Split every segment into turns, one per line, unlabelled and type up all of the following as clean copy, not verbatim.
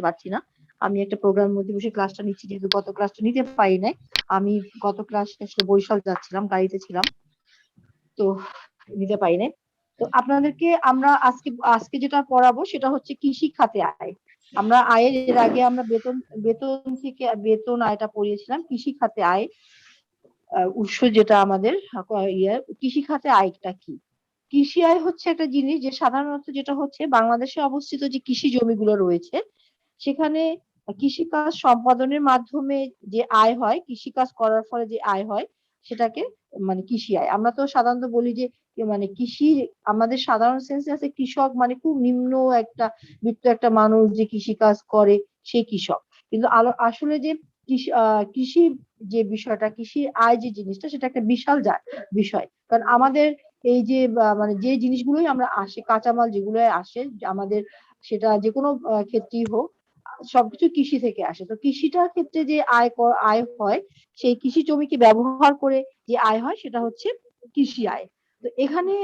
করতে পারছি না। আমি একটা প্রোগ্রামের মধ্যে বসে ক্লাসটা নিচ্ছি, যেহেতু গত ক্লাসটা নিতে পারি নাই। আমি গত ক্লাস আসলে বরিশাল যাচ্ছিলাম, গাড়িতে ছিলাম, তো নিতে পারি নাই। তো আপনাদেরকে আমরা আজকে আজকে যেটা পড়াবো সেটা হচ্ছে কৃষি খাতে আয়। আমরা আয়ের এর আগে আমরা বেতন বেতন থেকে বেতন আয়টা পড়িয়েছিলাম। কৃষি খাতে আয় উৎস যেটা আমাদের কৃষি খাতে আয়টা কি? কৃষি আয় হচ্ছে একটা জিনিস যে সাধারণত যেটা হচ্ছে বাংলাদেশে অবস্থিত যে কৃষি জমিগুলো রয়েছে সেখানে কৃষিকাজ সম্পাদনের মাধ্যমে যে আয় হয়, কৃষিকাজ করার ফলে যে আয় হয় সেটাকে মানে কৃষি আয়। আমরা তো সাধারণত বলি যে মানে কৃষি, আমাদের সাধারণ সেন্সে আছে কৃষক মানে খুব নিম্ন একটা বিত্ত একটা মানুষ যে কৃষি কাজ করে সেই কৃষক। কিন্তু আসলে যে কৃষি যে বিষয়টা, কৃষি আয় যে জিনিসটা সেটা একটা বিশাল বিষয়। কারণ আমাদের এই যে মানে যে জিনিসগুলোই আমরা আসে, কাঁচামাল যেগুলো আসে আমাদের, সেটা যে কোনো ক্ষেত্রেই হোক, সবকিছু কৃষি থেকে আসে। তো কৃষিটার ক্ষেত্রে যে আয় হয়, সেই কৃষি জমিকে ব্যবহার করে যে আয় হয় সেটা হচ্ছে কৃষি আয়। তো এখানে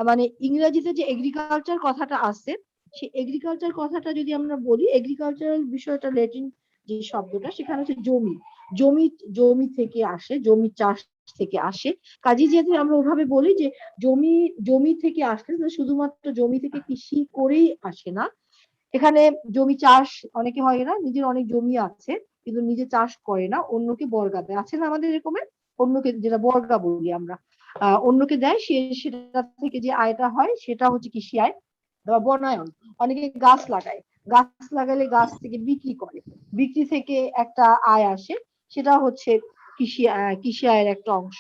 মানে ইংরেজিতে যে এগ্রিকালচার কথাটা আছে, সেই এগ্রিকালচার কথাটা যদি আমরা বলি, এগ্রিকালচারাল বিষয়টা ল্যাটিন যে শব্দটা, সেখানে হচ্ছে জমি। জমি জমি থেকে আসে, জমি চাষ থেকে আসে। কাজে যেহেতু আমরা ওভাবে বলি যে জমি জমি থেকে আসলে শুধুমাত্র জমি থেকে কৃষি করেই আসে না, এখানে জমি চাষ অনেকে হয় না, নিজের অনেক জমি আছে কিন্তু নিজে চাষ করে না, অন্যকে বর্গা দেয়। আছে না আমাদের এরকমের? অন্যকে, যেটা বর্গা বলি আমরা, অন্যকে দেয়, সেটা থেকে যে আয়টা হয় সেটা হচ্ছে কৃষি আয়। বা বনায়ন, অনেকে গাছ লাগায়, গাছ লাগালে গাছ থেকে বিক্রি করে, বিক্রি থেকে একটা আয় আসে, সেটা হচ্ছে কৃষি আয়ের একটা অংশ।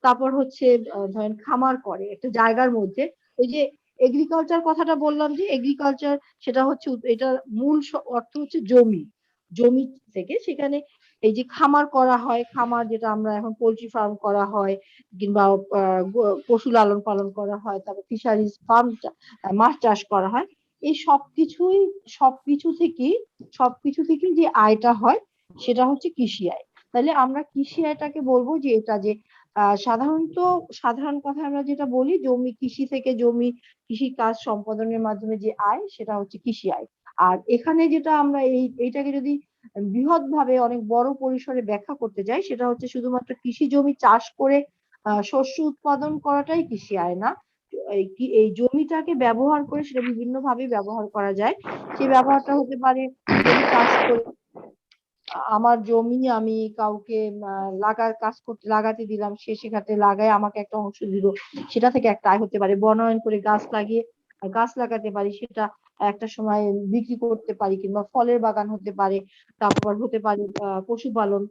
তারপর হচ্ছে ধরেন খামার করে একটা জায়গার মধ্যে, ওই যে এগ্রিকালচার কথাটা বললাম যে এগ্রিকালচার সেটা হচ্ছে এটা মূল অর্থ হচ্ছে জমি। জমি থেকে সেখানে এই যে খামার করা হয়, খামার যেটা আমরা এখন পোল্ট্রি ফার্ম করা হয়, কিংবা পশু লালন পালন করা হয়, তারপর ফিশারিজ ফার্ম, মাছ চাষ করা হয়, এই সবকিছু থেকেই যে আয়টা হয় সেটা হচ্ছে কৃষি আয়। তাহলে আমরা কৃষি আয়টাকে বলবো যে এটা যে সাধারণত সাধারণ কথায় আমরা যেটা বলি, জমি, কৃষি থেকে জমি, কৃষি কাজ সম্পাদনের মাধ্যমে যে আয় সেটা হচ্ছে কৃষি আয়। আর এখানে যেটা আমরা এইটাকে যদি বৃহৎ ভাবে অনেক বড় পরিসরে ব্যাখ্যা করতে যাই, সেটা হচ্ছে শুধুমাত্র কৃষি জমি চাষ করে শস্য উৎপাদন করাটাই কৃষি আয় না। এই জমিটাকে ব্যবহার করে সেটা বিভিন্ন ভাবে ব্যবহার করা যায়। সেই ব্যবহারটা হতে পারে জমি চাষ করে আমার জমি আমি কাউকে লাগাতে দিলাম, সে সেখানে লাগায় আমাকে একটা অংশ দিল, সেটা থেকে একটা আয় হতে পারে। বনায়ন করে গাছ লাগিয়ে গাছ লাগাতে পারি, সেটা একটা সময় বিক্রি করতে পারি, কিংবা ফলের বাগান হতে পারে, তারপর হতে পারে পশুপালন,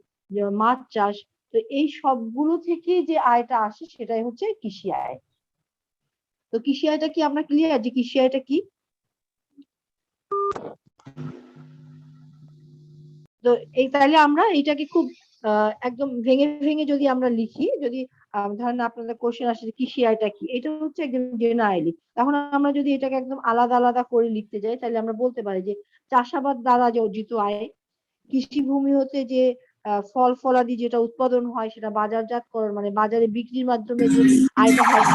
মাছ চাষ। তো এই সবগুলো থেকে যে আয়টা আসে সেটাই হচ্ছে কৃষি আয়। তো কৃষি আয়টা কি আমরা ক্লিয়ার যে কৃষি আয়টা কি? তো এই তাহলে আমরা এইটাকে খুব একদম ভেঙে ভেঙে যদি আমরা লিখি, যদি ধরেন আপনাদের কোশ্চেন আসে কৃষি আয়টা কি, এটা হচ্ছে একদম জেনারেলি। এখন আমরা যদি এটাকে একদম আলাদা আলাদা করে লিখতে যাই, তাহলে আমরা বলতে পারি যে চাষাবাদ দ্বারা যে অর্জিত আয়, কৃষি ভূমি হতে যে ফল ফলাদি যেটা উৎপাদন হয় সেটা বাজারজাতকরণ মানে বাজারে বিক্রির মাধ্যমে যে আয়টা হয়,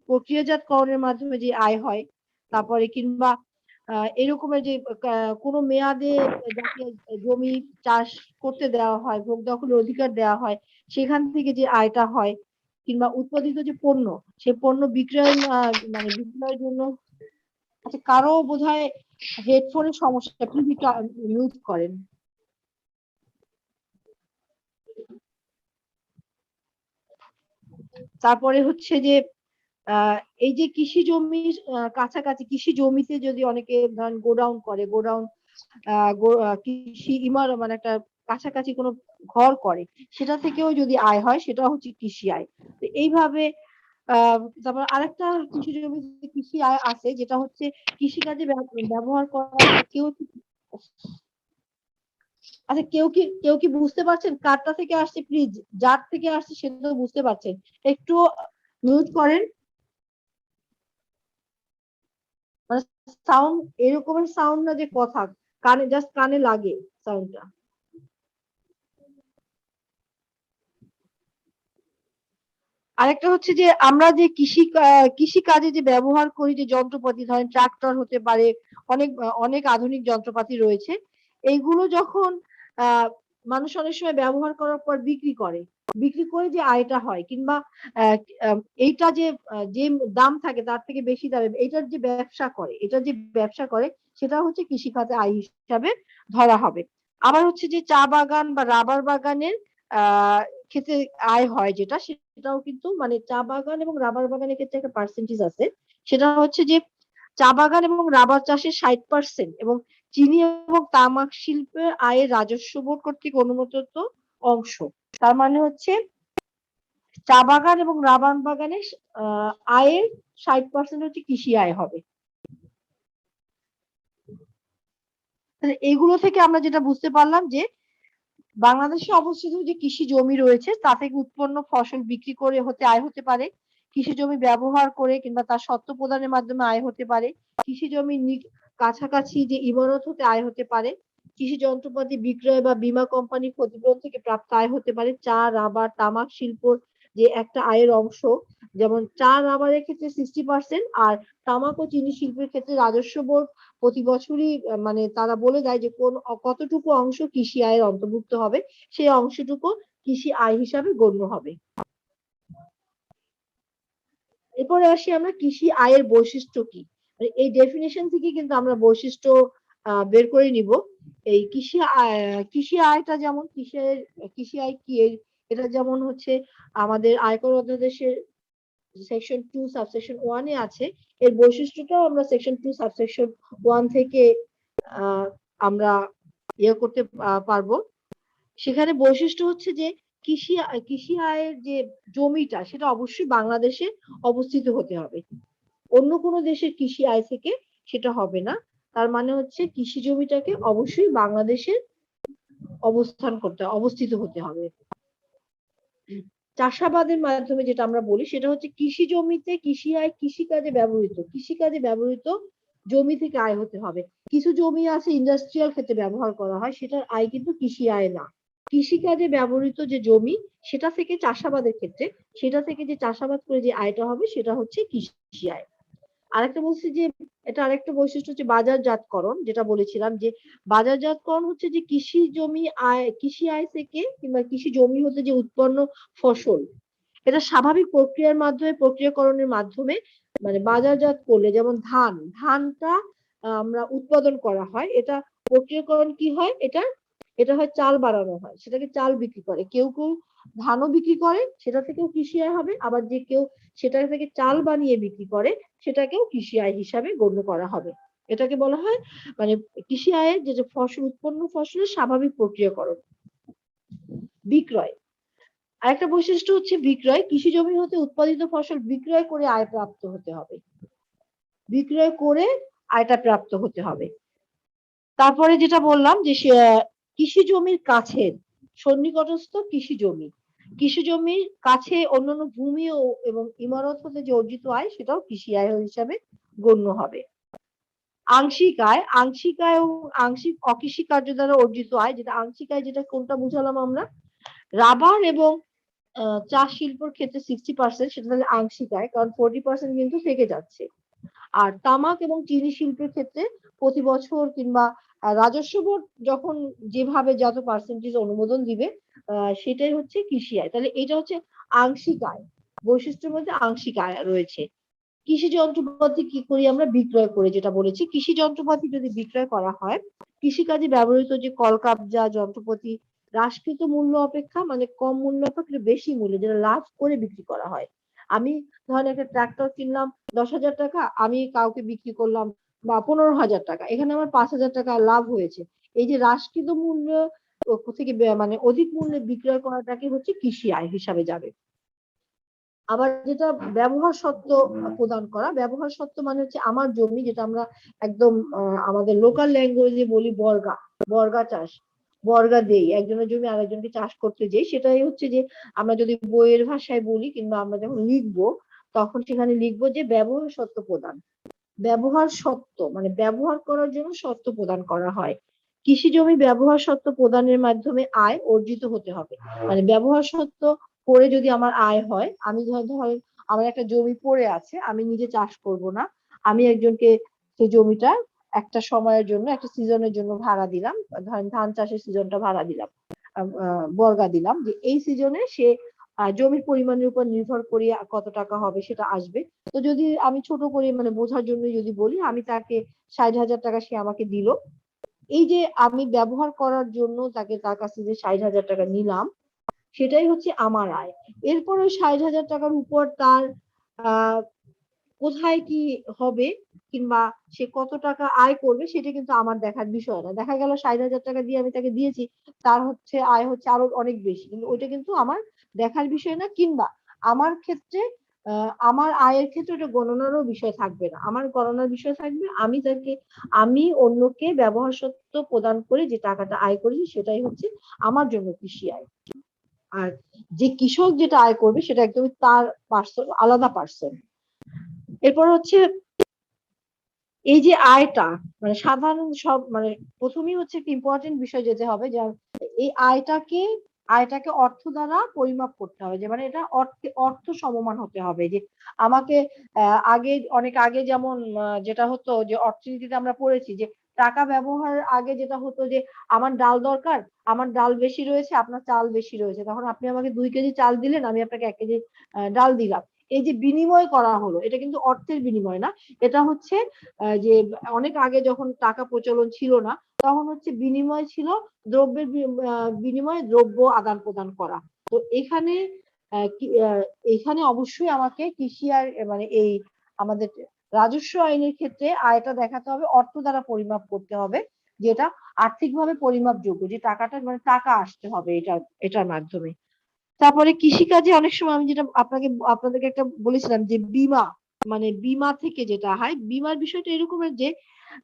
প্রক্রিয়াজাতকরণের মাধ্যমে যে আয় হয়। তারপরে কিংবা এরকমের যে কোনো মেয়াদে যাকে জমি চাষ করতে দেওয়া হয়, ভোগ দখলের অধিকার দেওয়া হয়, সেখান থেকে যে আয়টা হয়। কিংবা উৎপাদিত যে পণ্য, সেই পণ্য বিক্রয় মানে বিক্রয়ের জন্য। আচ্ছা, কারো বোধহয় হেডফোনের সমস্যা, প্লিজ একটু মিউট করেন। তারপরে হচ্ছে যে এই যে কৃষি জমির কাছাকাছি কৃষি জমিতে যদি অনেকে ধরেন গোডাউন করে, গোডাউন কৃষি মানে একটা কাছাকাছি কোনো ঘর করে, সেটা থেকেও যদি আয় হয় সেটা হচ্ছে কৃষি আয়। তো এইভাবে তারপর আরেকটা কৃষি জমিতে কৃষি আয় আছে, যেটা হচ্ছে কৃষিকাজে ব্যবহার করা হয়। আচ্ছা, কেউ কি বুঝতে পারছেন কারটা থেকে আসছে? প্লিজ, যার থেকে আসছে সেটা তো বুঝতে পারছেন, একটু মিউট করেন। মানে সাউন্ড এরকমের সাউন্ড না যে কথা কানে, জাস্ট কানে লাগে সাউন্ডটা। আরেকটা হচ্ছে যে আমরা যে কৃষি কাজে যে ব্যবহার করি যে যন্ত্রপাতি, ধরেন ট্রাক্টর হতে পারে, অনেক অনেক আধুনিক যন্ত্রপাতি রয়েছে। এইগুলো যখন মানুষ অনেক সময় ব্যবহার করার পর বিক্রি করে যে আয়টা হয়, কিংবা এইটা যে দাম থাকে তার থেকে বেশি দামে এটার যে ব্যবসা করে সেটা হচ্ছে কৃষিখাতে আয় হিসাবে ধরা হবে। আবার হচ্ছে যে চা বাগান বা রাবার বাগানের ক্ষেত্রে আয় হয় যেটা, সেটাও কিন্তু মানে চা বাগান এবং রাবার বাগানের ক্ষেত্রে একটা পার্সেন্টেজ আছে। সেটা হচ্ছে যে চা বাগান এবং রাবার চাষের 60% এবং চিনি এবং তামাক শিল্পের আয়ের রাজস্ব বোর্ড কর্তৃক অনুমোদিত অংশ। তার মানে হচ্ছে চা বাগান এবং রাবার বাগানের আয়ের 60% হচ্ছে কৃষি আয় হবে। এইগুলো থেকে আমরা যেটা বুঝতে পারলাম যে বাংলাদেশে অবস্থিত যে কৃষি জমি রয়েছে তা থেকে উৎপন্ন ফসল বিক্রি করে আয় হতে পারে, কৃষি জমি ব্যবহার করে কিংবা তার স্বত্ব প্রদানের মাধ্যমে আয় হতে পারে, কৃষি জমির কাছাকাছি যে ইমারত হতে আয় হতে পারে, কৃষি যন্ত্রপাতি বিক্রয় বা বীমা কোম্পানি ক্ষতিপূরণ থেকে প্রাপ্ত আয় হতে পারে, চা রাবার তামাক শিল্প যে একটা আয়ের অংশ, যেমন চা রাবারের ক্ষেত্রে 60% আর তামাক ও চিনি শিল্পের ক্ষেত্রে রাজস্ব বোর্ড প্রতি বছরই মানে তারা বলে দেয় যে কতটুকু অংশ কৃষি আয়ের অন্তর্ভুক্ত হবে, সেই অংশটুকু কৃষি আয় হিসাবে গণ্য হবে। এরপরে আসি আমরা কৃষি আয়ের বৈশিষ্ট্য কি। এই ডেফিনেশন থেকে কিন্তু আমরা বৈশিষ্ট্য বের করে নিব। এই কৃষি আয়টা যেমন কৃষি আয় কি, এটা যেমন হচ্ছে আমাদের আয়কর অধ্যাদেশের সেকশন 2 সাবসেকশন 1 এ আছে। এর বৈশিষ্ট্যটাও আমরা সেকশন 2 সাবসেকশন 1 থেকে আমরা করতে পারবো। সেখানে বৈশিষ্ট্য হচ্ছে যে কৃষি আয়ের যে জমিটা সেটা অবশ্যই বাংলাদেশে অবস্থিত হতে হবে, অন্য কোনো দেশের কৃষি আয় থেকে সেটা হবে না। তার মানে হচ্ছে কৃষি জমিটাকে অবশ্যই বাংলাদেশে অবস্থিত হতে হবে। চাষাবাদের মাধ্যমে যেটা আমরা বলি সেটা হচ্ছে কৃষি জমিতে কৃষি আয় কৃষিকাজে ব্যবহৃত জমি থেকে আয় হতে হবে। কিছু জমি আছে ইন্ডাস্ট্রিয়াল ক্ষেত্রে ব্যবহার করা হয়, সেটার আয় কিন্তু কৃষি আয় না। কৃষিকাজে ব্যবহৃত যে জমি সেটা থেকে চাষাবাদের ক্ষেত্রে সেটা থেকে যে চাষাবাদ করে যে আয়টা হবে সেটা হচ্ছে কৃষি আয়। আরেকটা বলছি যে এটা আরেকটা বৈশিষ্ট্য হচ্ছে বাজারজাতকরণ, যেটা বলেছিলাম যে বাজারজাতকরণ হচ্ছে যে কৃষি আয় থেকে কিংবা কৃষি জমি হতে যে উৎপন্ন ফসল, এটা স্বাভাবিক প্রক্রিয়াকরণের মাধ্যমে মানে বাজারজাত করলে, যেমন ধানটা আমরা উৎপাদন করা হয়, এটা প্রক্রিয়াকরণ কি হয়, এটা হয় চাল বানানো হয়, সেটাকে চাল বিক্রি করে, কেউ ধানও বিক্রি করে, সেটা থেকেও কৃষি আয় হবে। আবার যে কেউ সেটা থেকে চাল বানিয়ে বিক্রি করে সেটাকেও কৃষি আয় হিসাবে গণ্য করা হবে। এটাকে বলা হয় মানে কৃষি আয়ের যে উৎপন্ন ফসলের স্বাভাবিক প্রক্রিয়াকরণ। বিক্রয় আরেকটা বৈশিষ্ট্য হচ্ছে বিক্রয়, কৃষি জমি হতে উৎপাদিত ফসল বিক্রয় করে আয় প্রাপ্ত হতে হবে, বিক্রয় করে আয়টা প্রাপ্ত হতে হবে। তারপরে যেটা বললাম যে কৃষি জমির কাছের সন্নিকটস্থ কৃষি জমির কাছে অন্যান্য ভূমি এবং ইমারত হতে যে অর্জিত আয় সেটাও কৃষি আয় হিসাবে গণ্য হবে। আংশিক আয় এবং আংশিক অকৃষি কার্য দ্বারা অর্জিত আয়, যেটা আংশিক আয় যেটা কোনটা বুঝালাম আমরা, রাবার এবং চা শিল্পের ক্ষেত্রে 60% সেটা তাহলে আংশিক আয়, কারণ 40% কিন্তু থেকে যাচ্ছে। আর তামাক এবং চিনি শিল্পের ক্ষেত্রে প্রতি বছর কিংবা রাজস্ব বোর্ড যখন যেভাবে যত পার্সেন্টেজ অনুমোদন দিবে সেটাই হচ্ছে কৃষি আয়। তাহলে এটা হচ্ছে আংশিক আয়, বৈশিষ্ট্যের মধ্যে আংশিক আয় রয়েছে। কৃষি যন্ত্রপাতি কি করি আমরা, বিক্রয় করে, যেটা বলেছি কৃষি যন্ত্রপাতি যদি বিক্রয় করা হয়, কৃষিকাজে ব্যবহৃত যে কলকাবজা যন্ত্রপাতি হ্রাসকৃত মূল্য অপেক্ষা মানে কম মূল্য অপেক্ষা বেশি মূল্যে যেটা লাভ করে বিক্রি করা হয়। আমি ধরেন একটা ট্রাক্টর কিনলাম 10,000 টাকা, আমি কাউকে বিক্রি করলাম বা 15,000 টাকা, এখানে আমার 5,000 টাকা লাভ হয়েছে। এই যে হ্রাসকৃত মূল্য থেকে মানে অধিক মূল্যে বিক্রয় করাটাকে হচ্ছে কৃষি আয় হিসাবে যাবে। আবার যেটা ব্যবহার সত্ত্ব প্রদান করা, ব্যবহার সত্ত্ব মানে হচ্ছে আমার জমি, যেটা আমরা একদম আমাদের লোকাল ল্যাঙ্গুয়েজে বলি বর্গা চাষ, বর্গা দেই, একজনের জমি আরেকজনকে চাষ করতে যাই, সেটাই হচ্ছে যে আমরা যদি বইয়ের ভাষায় বলি কিংবা আমরা যখন লিখবো তখন সেখানে লিখবো যে ব্যবহার সত্ত্ব প্রদান। ব্যবহার সত্ত্ব মানে ব্যবহার করার জন্য সত্ত্ব প্রদান করা হয়। কৃষি জমি ব্যবহার সত্ত্ব প্রদানের মাধ্যমে আয় অর্জিত হতে হবে, মানে ব্যবহার সত্ত্ব করে যদি আমার আয় হয়, আমি ধরেন আমার একটা জমি পড়ে আছে, আমি নিজে চাষ করব না, আমি একজনকে সেই জমিটা একটা সময়ের জন্য, একটা সিজনের জন্য ভাড়া দিলাম, ধরেন ধান চাষের সিজনটা ভাড়া দিলাম, বর্গা দিলাম যে এই সিজনে সে জমির পরিমাণের উপর নির্ভর করে কত টাকা হবে সেটা আসবে। তো যদি আমি ছোট করে মানে বোঝার জন্য যদি বলি, আমি তাকে 60,000 টাকা সে আমাকে দিল, এই যে আমি ব্যবহার করার জন্য তাকে তার কাছে যে 60,000 টাকা নিলাম, সেটাই হচ্ছে আমার আয়। এরপর ওই 60,000 টাকার উপর তার আহ কোথায় কি হবে কিংবা সে কত টাকা আয় করবে সেটা কিন্তু আমার দেখার বিষয় না। দেখা গেল 60,000 টাকা দিয়ে আমি তাকে দিয়েছি, তার হচ্ছে আয় হচ্ছে আরো অনেক বেশি, কিন্তু ওইটা কিন্তু আমার দেখার বিষয় না। কিংবা আমার ক্ষেত্রে আমার আয়ের ক্ষেত্রে ওটা গণনারও বিষয় থাকবে না। আমার গণনার বিষয় থাকবে আমি অন্যকে ব্যবহার সত্ত্ব প্রদান করে যে টাকাটা আয় করেছি, সেটাই হচ্ছে আমার জন্য কৃষি আয়। আর যে কৃষক যেটা আয় করবে সেটা একদমই তার পার্সন, আলাদা পার্সন। এরপর হচ্ছে এই যে আয়টা, মানে সাধারণ সব মানে প্রথমেই হচ্ছে একটা ইম্পর্টেন্ট বিষয় যেতে হবে যে এই আয়টাকে অর্থ দ্বারা পরিমাপ করতে হবে, যে মানে এটা অর্থ সমমান হতে হবে। যে আমাকে আগে অনেক আগে যেমন যেটা হতো যে অর্থনীতিতে আমরা পড়েছি যে টাকা ব্যবহার আগে যেটা হতো যে আমার ডাল দরকার, আমার ডাল বেশি রয়েছে, আপনার চাল বেশি রয়েছে, তখন আপনি আমাকে 2 কেজি চাল দিলেন, আমি আপনাকে 1 কেজি ডাল দিলাম। এই যে বিনিময় করা হলো, এটা কিন্তু অর্থের বিনিময় না, এটা হচ্ছে যে অনেক আগে যখন টাকা প্রচলন ছিল না, তখন হচ্ছে বিনিময় ছিল দ্রব্যের বিনিময়ে দ্রব্য আদান প্রদান করা। তো এখানে অবশ্যই আমাকে কৃষি আর মানে এই আমাদের রাজস্ব আইনের ক্ষেত্রে আয়টা দেখাতে হবে, অর্থ দ্বারা পরিমাপ করতে হবে, যেটা আর্থিকভাবে পরিমাপযোগ্য, যে টাকাটা মানে টাকা আসতে হবে এটার মাধ্যমে। তারপরে কৃষিকাজে অনেক সময় আমি যেটা আপনাদেরকে একটা বলেছিলাম যে বীমা, মানে বীমা থেকে যেটা হয়, বীমার বিষয়টা এরকমের যে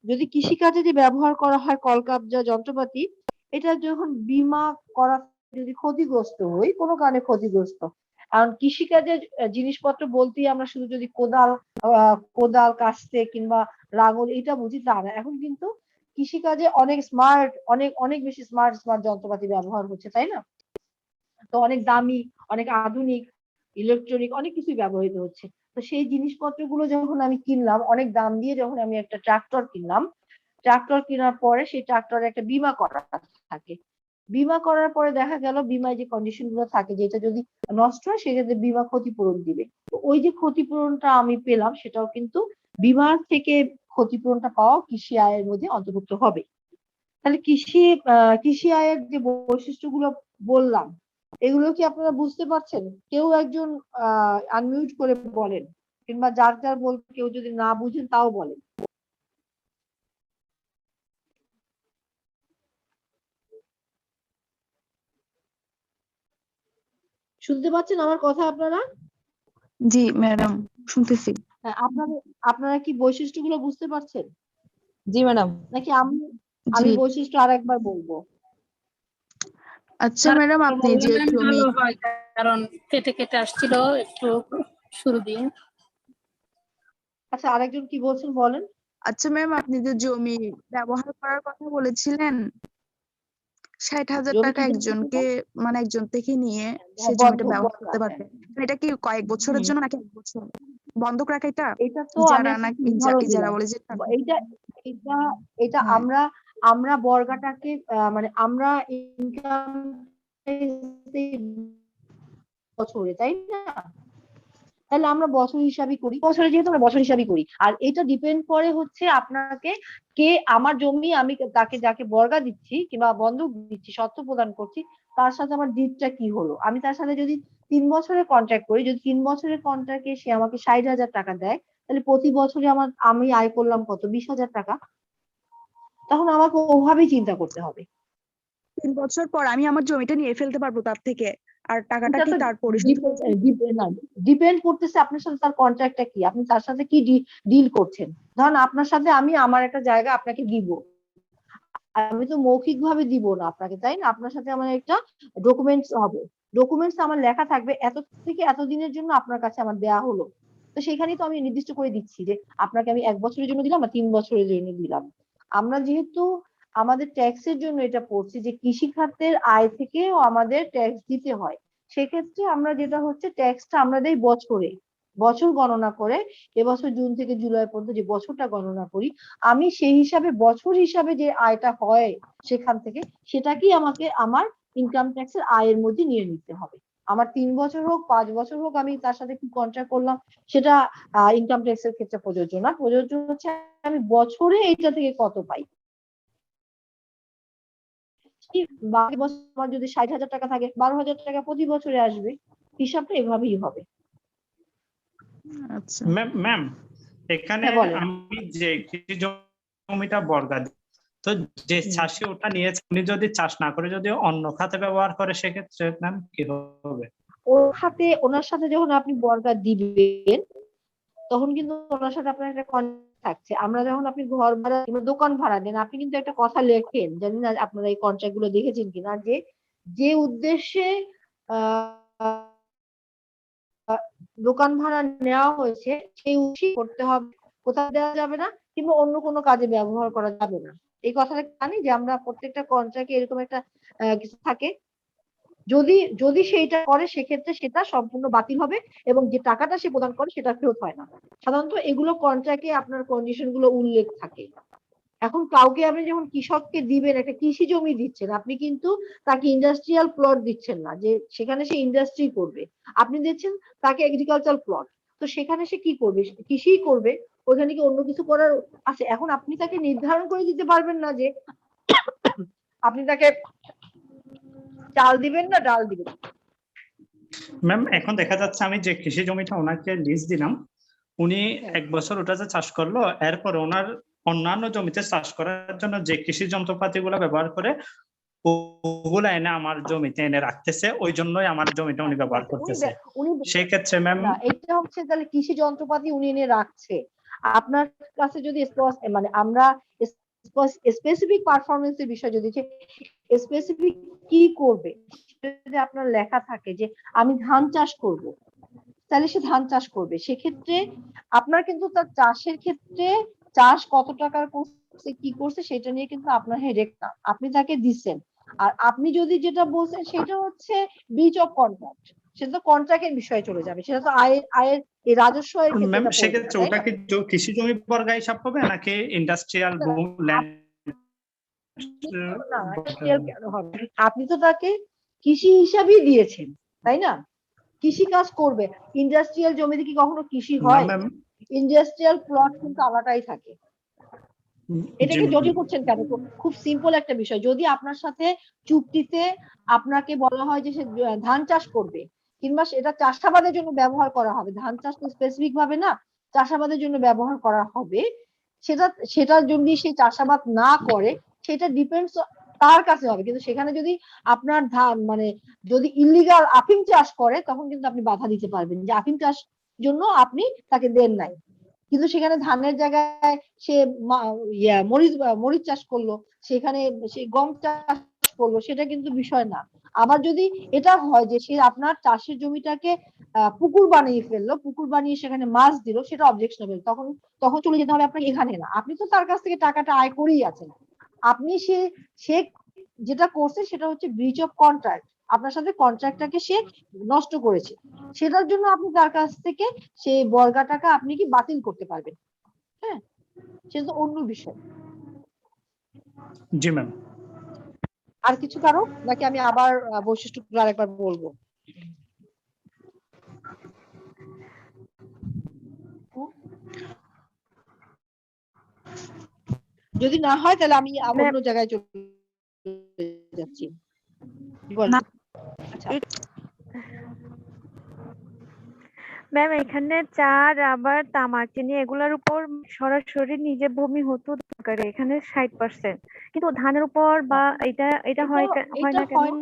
যদি কৃষিকাজে যে ব্যবহার করা হয় কলকাবজা যন্ত্রপাতি, এটা যখন বীমা করা, যদি ক্ষতিগ্রস্ত হই কোনো কারণে ক্ষতিগ্রস্ত, কারণ কৃষিকাজের জিনিসপত্র বলতেই আমরা শুধু যদি কোদাল কাস্তে কিংবা লাঙল এটা বুঝি তা না। এখন কিন্তু কৃষিকাজে অনেক স্মার্ট, অনেক অনেক বেশি স্মার্ট স্মার্ট যন্ত্রপাতি ব্যবহার হচ্ছে, তাই না? তো অনেক দামি, অনেক আধুনিক ইলেকট্রনিক অনেক কিছুই ব্যবহৃত হচ্ছে। তো সেই জিনিসপত্রগুলো যখন আমি কিনলাম অনেক দাম দিয়ে, যখন আমি একটা ট্রাক্টর কিনলাম, ট্রাক্টর কেনার পরে সেই ট্রাক্টরে একটা বীমা করা থাকে। বীমা করার পরে দেখা গেল বীমায় যে কন্ডিশন গুলো থাকে যে এটা যদি নষ্ট হয় সেক্ষেত্রে বীমা ক্ষতিপূরণ দিবে। তো ওই যে ক্ষতিপূরণটা আমি পেলাম, সেটাও কিন্তু বীমার থেকে ক্ষতিপূরণটা পাওয়া কৃষি আয়ের মধ্যে অন্তর্ভুক্ত হবে। তাহলে কৃষি আয়ের যে বৈশিষ্ট্যগুলো বললাম, এগুলো কি আপনারা বুঝতে পারছেন? কেউ একজন আনমিউট করে বলেন, কিংবা যার যার বলতে কেউ যদি না বুঝেন তাও বলেন। শুনতে পাচ্ছেন আমার কথা আপনারা?
জি ম্যাডাম, শুনতেছি।
হ্যাঁ, আপনারা কি বৈশিষ্ট্যগুলো বুঝতে পারছেন?
জি ম্যাডাম।
নাকি আমি
জি
বৈশিষ্ট্য আরেকবার বলবো?
আচ্ছা ম্যাডাম, আপনি যে জমি,
ভালো হয়, কারণ কেটে কেটে আসছিল একটু শুরু দিয়ে।
আচ্ছা, আরেকজন কি বলছেন বলেন।
আচ্ছা ম্যাম, আপনি যে জমি ব্যবহার করার কথা বলেছিলেন, 60,000
জমি
টাকা
কি
একজনকে মানে একজন থেকে নিয়ে সে জমিটা
বন্ধক
ব্যবহার করতে
বন্ধক, হ্যাঁ।
পারবে, এটা কি কয়েক বছরের
হুম,
জন্য নাকি 1 বছর বন্ধক রাখা? এটা
এটা তো আমি
ইজারা
একটা
নাকি
উদাহরণ
ইজারা
দিলাম।
বলে যে টাকা?
এটা এটা এটা
হ্যাঁ।
আমরা বর্গাটাকে মানে আমরা ইনকাম বছরে, তাই না? তাহলে আমরা বছর হিসাবই করি, বছরে যেহেতু আমরা বছর হিসাবই করি, আর এটা ডিপেন্ড করে হচ্ছে আপনাকে কে, আমার জমি আমি তাকে যাকে বর্গা দিচ্ছি কিংবা বন্ধক দিচ্ছি, শর্ত প্রদান করছি, তার সাথে আমার ডিটটা কি হলো। আমি তার সাথে যদি 3 বছরের কন্ট্রাক্ট করি, যদি 3 বছরের কন্ট্রাক্টে সে আমাকে 60,000 টাকা দেয়, তাহলে প্রতি বছরে আমি আয় করলাম কত, 20,000 টাকা। তখন আমাকে ওভাবেই চিন্তা করতে হবে।
3 বছর পর আমি আমার জমিটা নিয়ে ফেলতে পারবো তার থেকে, আর টাকাটা
এটা
কি
তো
তার পরিশোধ হয়ে যাবে?
ডিপেন্ড করতেছে আপনার সাথে তার কন্ট্রাক্টটা কি, আপনি তার সাথে কি ডিল করছেন। ধরুন আপনার সাথে আমি আমার একটা জায়গা আপনাকে দিব, আমি তো মৌখিক ভাবে দিব না আপনাকে, তাই না? আপনার সাথে আমার একটা ডকুমেন্টস হবে, ডকুমেন্টস আমার লেখা থাকবে এত থেকে এত দিনের জন্য আপনার কাছে আমার দেয়া হলো। তো সেখানেই তো আমি নির্দিষ্ট করে দিচ্ছি যে আপনাকে আমি 1 বছরের জন্য দিলাম বা 3 বছরের জন্য দিলাম। আমরা যেহেতু আমাদের ট্যাক্সের জন্য এটা পড়ছি যে কৃষি খাতের আয় থেকেও আমাদের ট্যাক্স দিতে হয়, সেক্ষেত্রে আমরা যেটা হচ্ছে ট্যাক্সটা আমরা দেই বছরে, বছর গণনা করে এবছর জুন থেকে জুলাই পর্যন্ত যে বছরটা গণনা করি, আমি সেই হিসাবে বছর হিসাবে যে আয়টা হয় সেখান থেকে সেটাকেই আমাকে আমার ইনকাম ট্যাক্সের আয়ের মধ্যে নিয়ে নিতে হবে। আমার 3 বছর হোক 5 বছর হোক আমি তার সাথে কি কন্ট্রাক্ট করলাম সেটা ইনকাম ট্যাক্সের ক্ষেত্রে প্রযোজ্য না, প্রযোজ্য হচ্ছে আমি বছরে এইটা থেকে কত পাই। বাকি বছর আমার যদি 60,000 টাকা থাকে 12,000 টাকা প্রতি বছরে আসবে, হিসাবটা এভাবেই হবে।
আচ্ছা
ম্যাম এখানে
হ্যাঁ, বলেন।
আমি যে কৃষি জমিটা বর্গা দিই, তো যে চাষি ওটা নিয়েছে উনি যদি চাষ না করে যদি অন্য খাতে ব্যবহার করে সেক্ষেত্রে ম্যাম কি হবে?
ওনার সাথে যখন আপনি বর্গা দিবেন তখন কিন্তু ওনার সাথে আপনার একটা কন্ট্রাক্ট থাকছে। আমরা যখন আপনি ঘর ভাড়া কিংবা দোকান ভাড়া দেন আপনি কিন্তু একটা কথা লেখেন, জানি না আপনারা এই কন্ট্রাক্ট গুলো দেখেছেন কিনা, যে যে উদ্দেশ্যে দোকান ভাড়া নেওয়া হয়েছে সেই উদ্দেশ্যে করতে হবে, কোথাও দেওয়া যাবে না কিংবা অন্য কোনো কাজে ব্যবহার করা যাবে না। এই কথাটা জানি যে আমরা প্রত্যেকটা কন্ট্রাক্টে এরকম একটা কিছু থাকে, যদি যদি সেইটা করে সেক্ষেত্রে সেটা সম্পূর্ণ বাতিল হবে এবং যে টাকাটা সে প্রদান করে সেটা ফেরত হয় না। সাধারণত এগুলো কন্ট্রাক্টে আপনার কন্ডিশন গুলো উল্লেখ থাকে। এখন কাউকে আপনি যখন কৃষককে দিবেন, একটা কৃষি জমি দিচ্ছেন, আপনি কিন্তু তাকে ইন্ডাস্ট্রিয়াল প্লট দিচ্ছেন না যে সেখানে সে ইন্ডাস্ট্রি করবে, আপনি দিচ্ছেন তাকে এগ্রিকালচার প্লট। তো সেখানে সে কি করবে? কৃষিই করবে, ওখানে কি অন্য কিছু করার আছে? এখন আপনি তাকে নির্ধারণ করে দিতে পারবেন না যে আপনি তাকে চাল দিবেন না ডাল দিবেন।
ম্যাম এখন দেখা যাচ্ছে আমি যে কৃষি জমিটা ওনাকে লিজ দিলাম, উনি 1 বছর ওটাতে চাষ করলো, এরপর ওনার অন্যান্য জমিতে চাষ করার জন্য যে কৃষি যন্ত্রপাতি গুলা ব্যবহার করে ওগুলা এনে আমার জমিতে এনে রাখতেছে, ওই জন্যই আমার জমিটা উনি ব্যবহার করতেছে। সেই ক্ষেত্রে ম্যাম
এটা হচ্ছে তাহলে কৃষি যন্ত্রপাতি উনি এনে রাখছে আপনার কাছে, যদি মানে আমরা স্পেসিফিক পারফরমেন্সের বিষয় যদি স্পেসিফিক কি করবে যদি আপনার লেখা থাকে যে আমি ধান চাষ করব, তাহলে সে ধান চাষ করবে। সেক্ষেত্রে আপনার কিন্তু তার চাষের ক্ষেত্রে চাষ কত টাকার করছে কি করছে সেটা নিয়ে কিন্তু আপনার হেডেক না, আপনি তাকে দিচ্ছেন। আর আপনি যদি যেটা বলছেন সেটা হচ্ছে ব্রিচ অফ কন্ট্রাক্ট, সেটা তো কন্ট্রাক্টের বিষয়ে চলে যাবে, সেটা তো আয়ের এই রাজস্ব এর ক্ষেত্রে
ম্যাম
এটা পড়বে না,
সেক্ষেত্রে
তাই
ওটা
না?
কি কৃষি জমি বর্গা হিসাব হবে নাকি ইন্ডাস্ট্রিয়াল ল্যান্ড?
না, industrial কেন হবে? আপনি তো তাকে কৃষি হিসাবেই দিয়েছেন, তাই না? কৃষি কাজ করবে। ইন্ডাস্ট্রিয়াল জমিতে কি কখনো কৃষি হয়?
ম্যাম
ইন্ডাস্ট্রিয়াল প্লট কিন্তু আলাদাই থাকে। এটাকে জটিল করছেন কেন? খুব সিম্পল একটা বিষয়। যদি আপনার সাথে চুক্তিতে আপনাকে বলা হয় যে সে ধান চাষ করবে কিংবা সেটা চাষাবাদের জন্য ব্যবহার করা হবে, ধান চাষ তো স্পেসিফিক ভাবে না, চাষাবাদের জন্য ব্যবহার করা হবে, সেটার জন্য সে চাষাবাদ না করে সেটা ডিপেন্ডস তার কাছে হবে। কিন্তু সেখানে যদি আপনার ধান মানে যদি ইলিগাল আফিম চাষ করে তখন কিন্তু আপনি বাধা দিতে পারবেন যে আফিম চাষ জন্য আপনি তাকে দেন নাই, কিন্তু সেখানে ধানের জায়গায় সে মরিচ চাষ করলো, সেখানে সে গম চাষ করলো, সেটা কিন্তু বিষয় না। আবার যদি এটা হয় যে সে আপনার চাষের জমিটাকে পুকুর বানিয়ে ফেললো, পুকুর বানিয়ে সেখানে মাছ দিল, সেটা অবজেকশনেবল, তখন তখন চলে যেতে হবে আপনাকে এখানে না, আপনি তো তার কাছ থেকে টাকাটা আয় করেই আছেন। আপনি সে যেটা করছে সেটা হচ্ছে ব্রিচ অফ কন্ট্রাক্ট, আপনার সাথে কন্ট্রাক্টটাকে সে নষ্ট করেছে, সেটার জন্য আপনি তার কাছ থেকে সেই বর্গা টাকা আপনি কি বাতিল করতে পারবেন। হ্যাঁ, সেটা তো অন্য বিষয়।
জি ম্যাম।
আর কিছু কারণ নাকি আমি আবার বৈশিষ্ট্যগুলো আরেকবার বলবো? যদি না হয় তাহলে আমি অন্য জায়গায় চলে যাচ্ছি। আচ্ছা
ম্যাম এখানে চা রাবার তামাক চিনি এগুলোর উপর সরাসরি নিজে ভূমি হতো দরকারে, এখানে 60%, কিন্তু ধানের উপর বা এটা হয়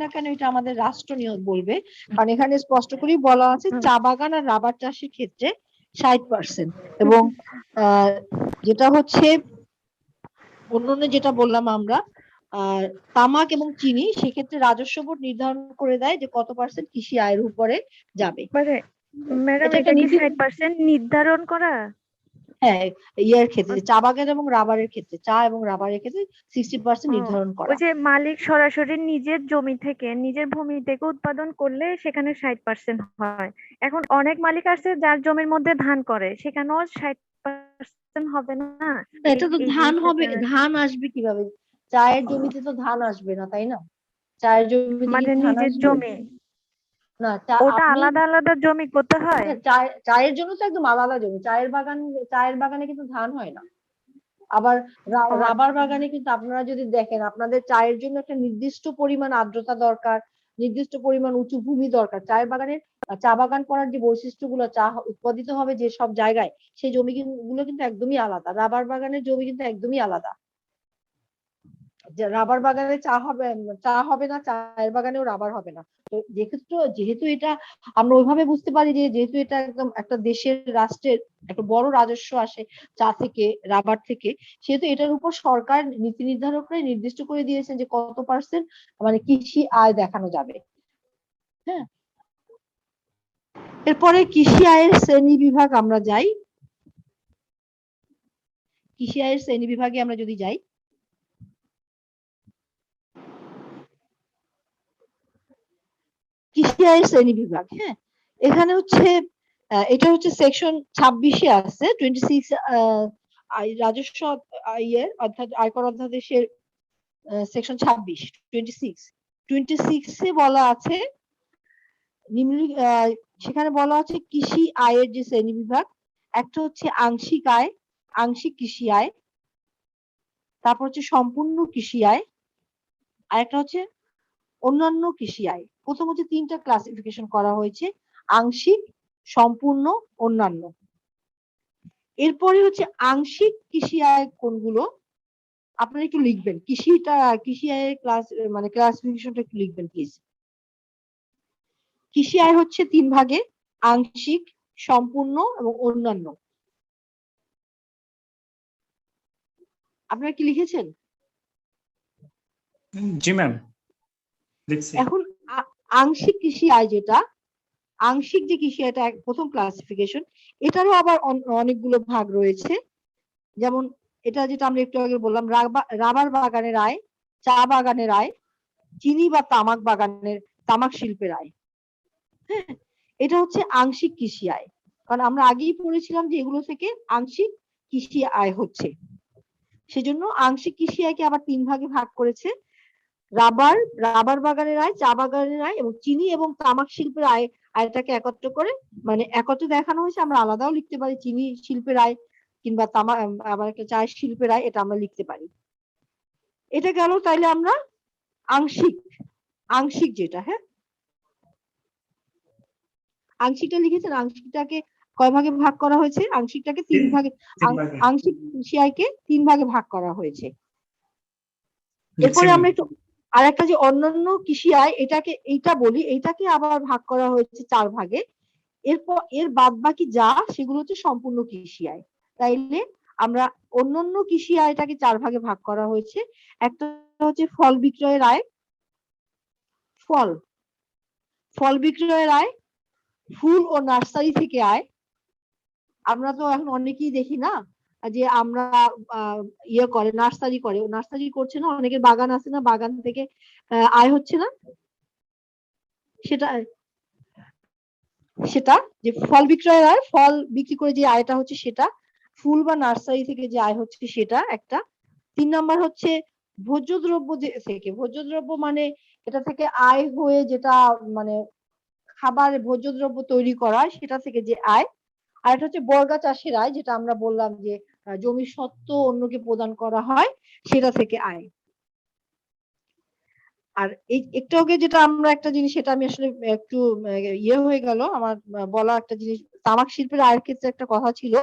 না কেন? এটা আমাদের রাষ্ট্র নিয়োগ বলবে, কারণ এখানে স্পষ্ট করেই বলা আছে চা বাগান আর রাবার চাষের ক্ষেত্রে 60%, এবং যেটা হচ্ছে অন্যান্য যেটা বললাম আমরা তামাক এবং চিনি, সেক্ষেত্রে রাজস্ব বোর্ড নির্ধারণ করে দেয় যে কত পার্সেন্ট কৃষি আয়ের উপরে যাবে।
ম্যাডাম এটা কি 60% নির্ধারণ করা?
হ্যাঁ, ইয়ার ক্ষেত্রে চা বাগান এবং রাবারের ক্ষেত্রে, চা এবং রাবারের ক্ষেত্রে 60%
ও,
নির্ধারণ করা।
ওই যে মালিক সরাসরি নিজের জমি থেকে নিজের ভূমি থেকে উৎপাদন করলে সেখানে 60% হয়। এখন অনেক মালিক আছে যার জমির মধ্যে ধান করে, সেখানেও 60% হবে না।
না,
এই
এটা তো
এই
ধান
জিনিসটা
হবে,
জানার-
ধান আসবে কিভাবে? চায়ের জমিতে তো ধান আসবে না, তাই না? চায়ের জমিতে কি
মানে
ধান
নিজের
আসবে?
জমি,
না,
ওটা
আপনি
আলাদা আলাদা জমি করতে হয়।
চায়ের জন্য তো একদম আলাদা জমি। চায়ের বাগানে কিন্তু ধান হয় না। আবার
ও
রাবার
আচ্ছা।
বাগানে কিন্তু আপনারা যদি দেখেন, আপনাদের চায়ের জন্য একটা নির্দিষ্ট পরিমাণ আর্দ্রতা দরকার, নির্দিষ্ট পরিমাণ উঁচু ভূমি দরকার। চায়ের বাগানের চা বাগান করার যে বৈশিষ্ট্যগুলো, চা উৎপাদিত হবে যে সব জায়গায়, সেই জমি গুলো কিন্তু একদমই আলাদা। রাবার বাগানের জমি কিন্তু একদমই আলাদা। যে রাবার বাগানে চা হবে না, চায়ের বাগানেও রাবার হবে না। তো যেহেতু এটা আমরা ওইভাবে বুঝতে পারি যে যেহেতু এটা একদম একটা দেশের, রাষ্ট্রের একটা বড় রাজস্ব আসে চা থেকে, রাবার থেকে, সেহেতু এটার উপর সরকার নীতি নির্ধারকরাই নির্দিষ্ট করে দিয়েছেন যে কত পার্সেন্ট মানে কৃষি আয় দেখানো যাবে। হ্যাঁ, এরপরে কৃষি আয়ের শ্রেণী বিভাগ আমরা যাই। কৃষি আয়ের শ্রেণী বিভাগে আমরা যদি যাই, কৃষি আয়ের শ্রেণী বিভাগ, হ্যাঁ, এখানে হচ্ছে এটা হচ্ছে সেকশন 26-এ আছে, 26 রাজস্ব আয়ের অর্থাৎ আয়কর অধ্যাদেশের সেকশন 26 বলা আছে সেখানে বলা আছে কৃষি আয়ের যে শ্রেণী বিভাগ, একটা হচ্ছে আংশিক আয়, আংশিক কৃষি আয়, তারপর হচ্ছে সম্পূর্ণ কৃষি আয়, আর একটা হচ্ছে অন্যান্য কৃষি আয়। প্রথম হচ্ছে 3টা ক্লাসিফিকেশন করা হয়েছে, আংশিক, সম্পূর্ণ, অন্যান্য। এরপরে হচ্ছে আংশিক কৃষি আয় কোনগুলো আপনারা একটু লিখবেন, কৃষি আয়ের মানে ক্লাসিফিকেশনটা একটু লিখবেন প্লিজ। কৃষি আয় হচ্ছে 3 ভাগে, আংশিক, সম্পূর্ণ এবং অন্যান্য। আপনারা কি লিখেছেন?
জি ম্যাম, লিখছি।
এখন আংশিক কৃষি আয় যেটা, আংশিক যে কৃষি আয়টা প্রথম ক্লাসিফিকেশন, এটারও আবার অনেকগুলো ভাগ রয়েছে। যেমন এটা যেটা আমরা একটু আগে বললাম, রাবার বাগানের আয়, চা বাগানের আয়, চিনি বা তামাক শিল্পের আয়। হ্যাঁ, এটা হচ্ছে আংশিক কৃষি আয়, কারণ আমরা আগেই পড়েছিলাম যে এগুলো থেকে আংশিক কৃষি আয় হচ্ছে। সেজন্য আংশিক কৃষি আয়কে আবার 3 ভাগে ভাগ করেছে, রাবার বাগানের আয়, চা বাগানের আয় এবং চিনি এবং তামাক শিল্পের আয়টাকে একত্র করে, মানে একত্রে দেখানো হয়েছে। আমরা আলাদাও লিখতে পারি, চিনি শিল্পের আয় কিংবা আবার একটা চা শিল্পের আয়, এটা আমরা লিখতে পারি। এটা গেল তাইলে আমরা আংশিক, আংশিক যেটা, হ্যাঁ, আংশিকটা লিখেছেন। আংশিকটাকে কয় ভাগে ভাগ করা হয়েছে? আংশিকটাকে 3 ভাগে, আংশিক কৃষি আয়কে 3 ভাগে ভাগ করা হয়েছে। এরপরে আমরা একটু আর একটা যে অন্যান্য কৃষি আয়, এইটা বলি, এইটাকে আবার ভাগ করা হয়েছে 4 ভাগে। এরপর এর বাদ বাকি যা সেগুলো হচ্ছে সম্পূর্ণ কৃষি আয়। তাইলে আমরা অন্যান্য কৃষি আয়টাকে 4 ভাগে ভাগ করা হয়েছে। একটা হচ্ছে ফল বিক্রয়ের আয়, ফল বিক্রয়ের আয়, ফুল ও নার্সারি থেকে আয়। আমরা তো এখন অনেকেই দেখি না যে আমরা নার্সারি করছে না, অনেকের বাগান আছে না, বাগান থেকে আয় হচ্ছে না, সেটা যে ফল বিক্রয়ের আয়, ফল বিক্রি করে যে আয়টা হচ্ছে সেটা, ফুল বা নার্সারি থেকে যে আয় হচ্ছে সেটা একটা। 3 নাম্বার হচ্ছে ভোজ্য দ্রব্য মানে এটা থেকে আয় হয়ে যেটা মানে ভোজ্য দ্রব্য তৈরি করা, সেটা থেকে যে আয়। আর এটা হচ্ছে বর্গা চাষের আয়, যেটা আমরা বললাম যে জমির স্বত্ব অন্যকে প্রদান করা হয়, সেটা থেকে আয়। আর একটু আগে যেটা আমরা একটা জিনিস, সেটা আমি আসলে একটু হয়ে গেল আমার বলা একটা জিনিস, তামাক শিল্পের আয়ের ক্ষেত্রে একটা কথা ছিল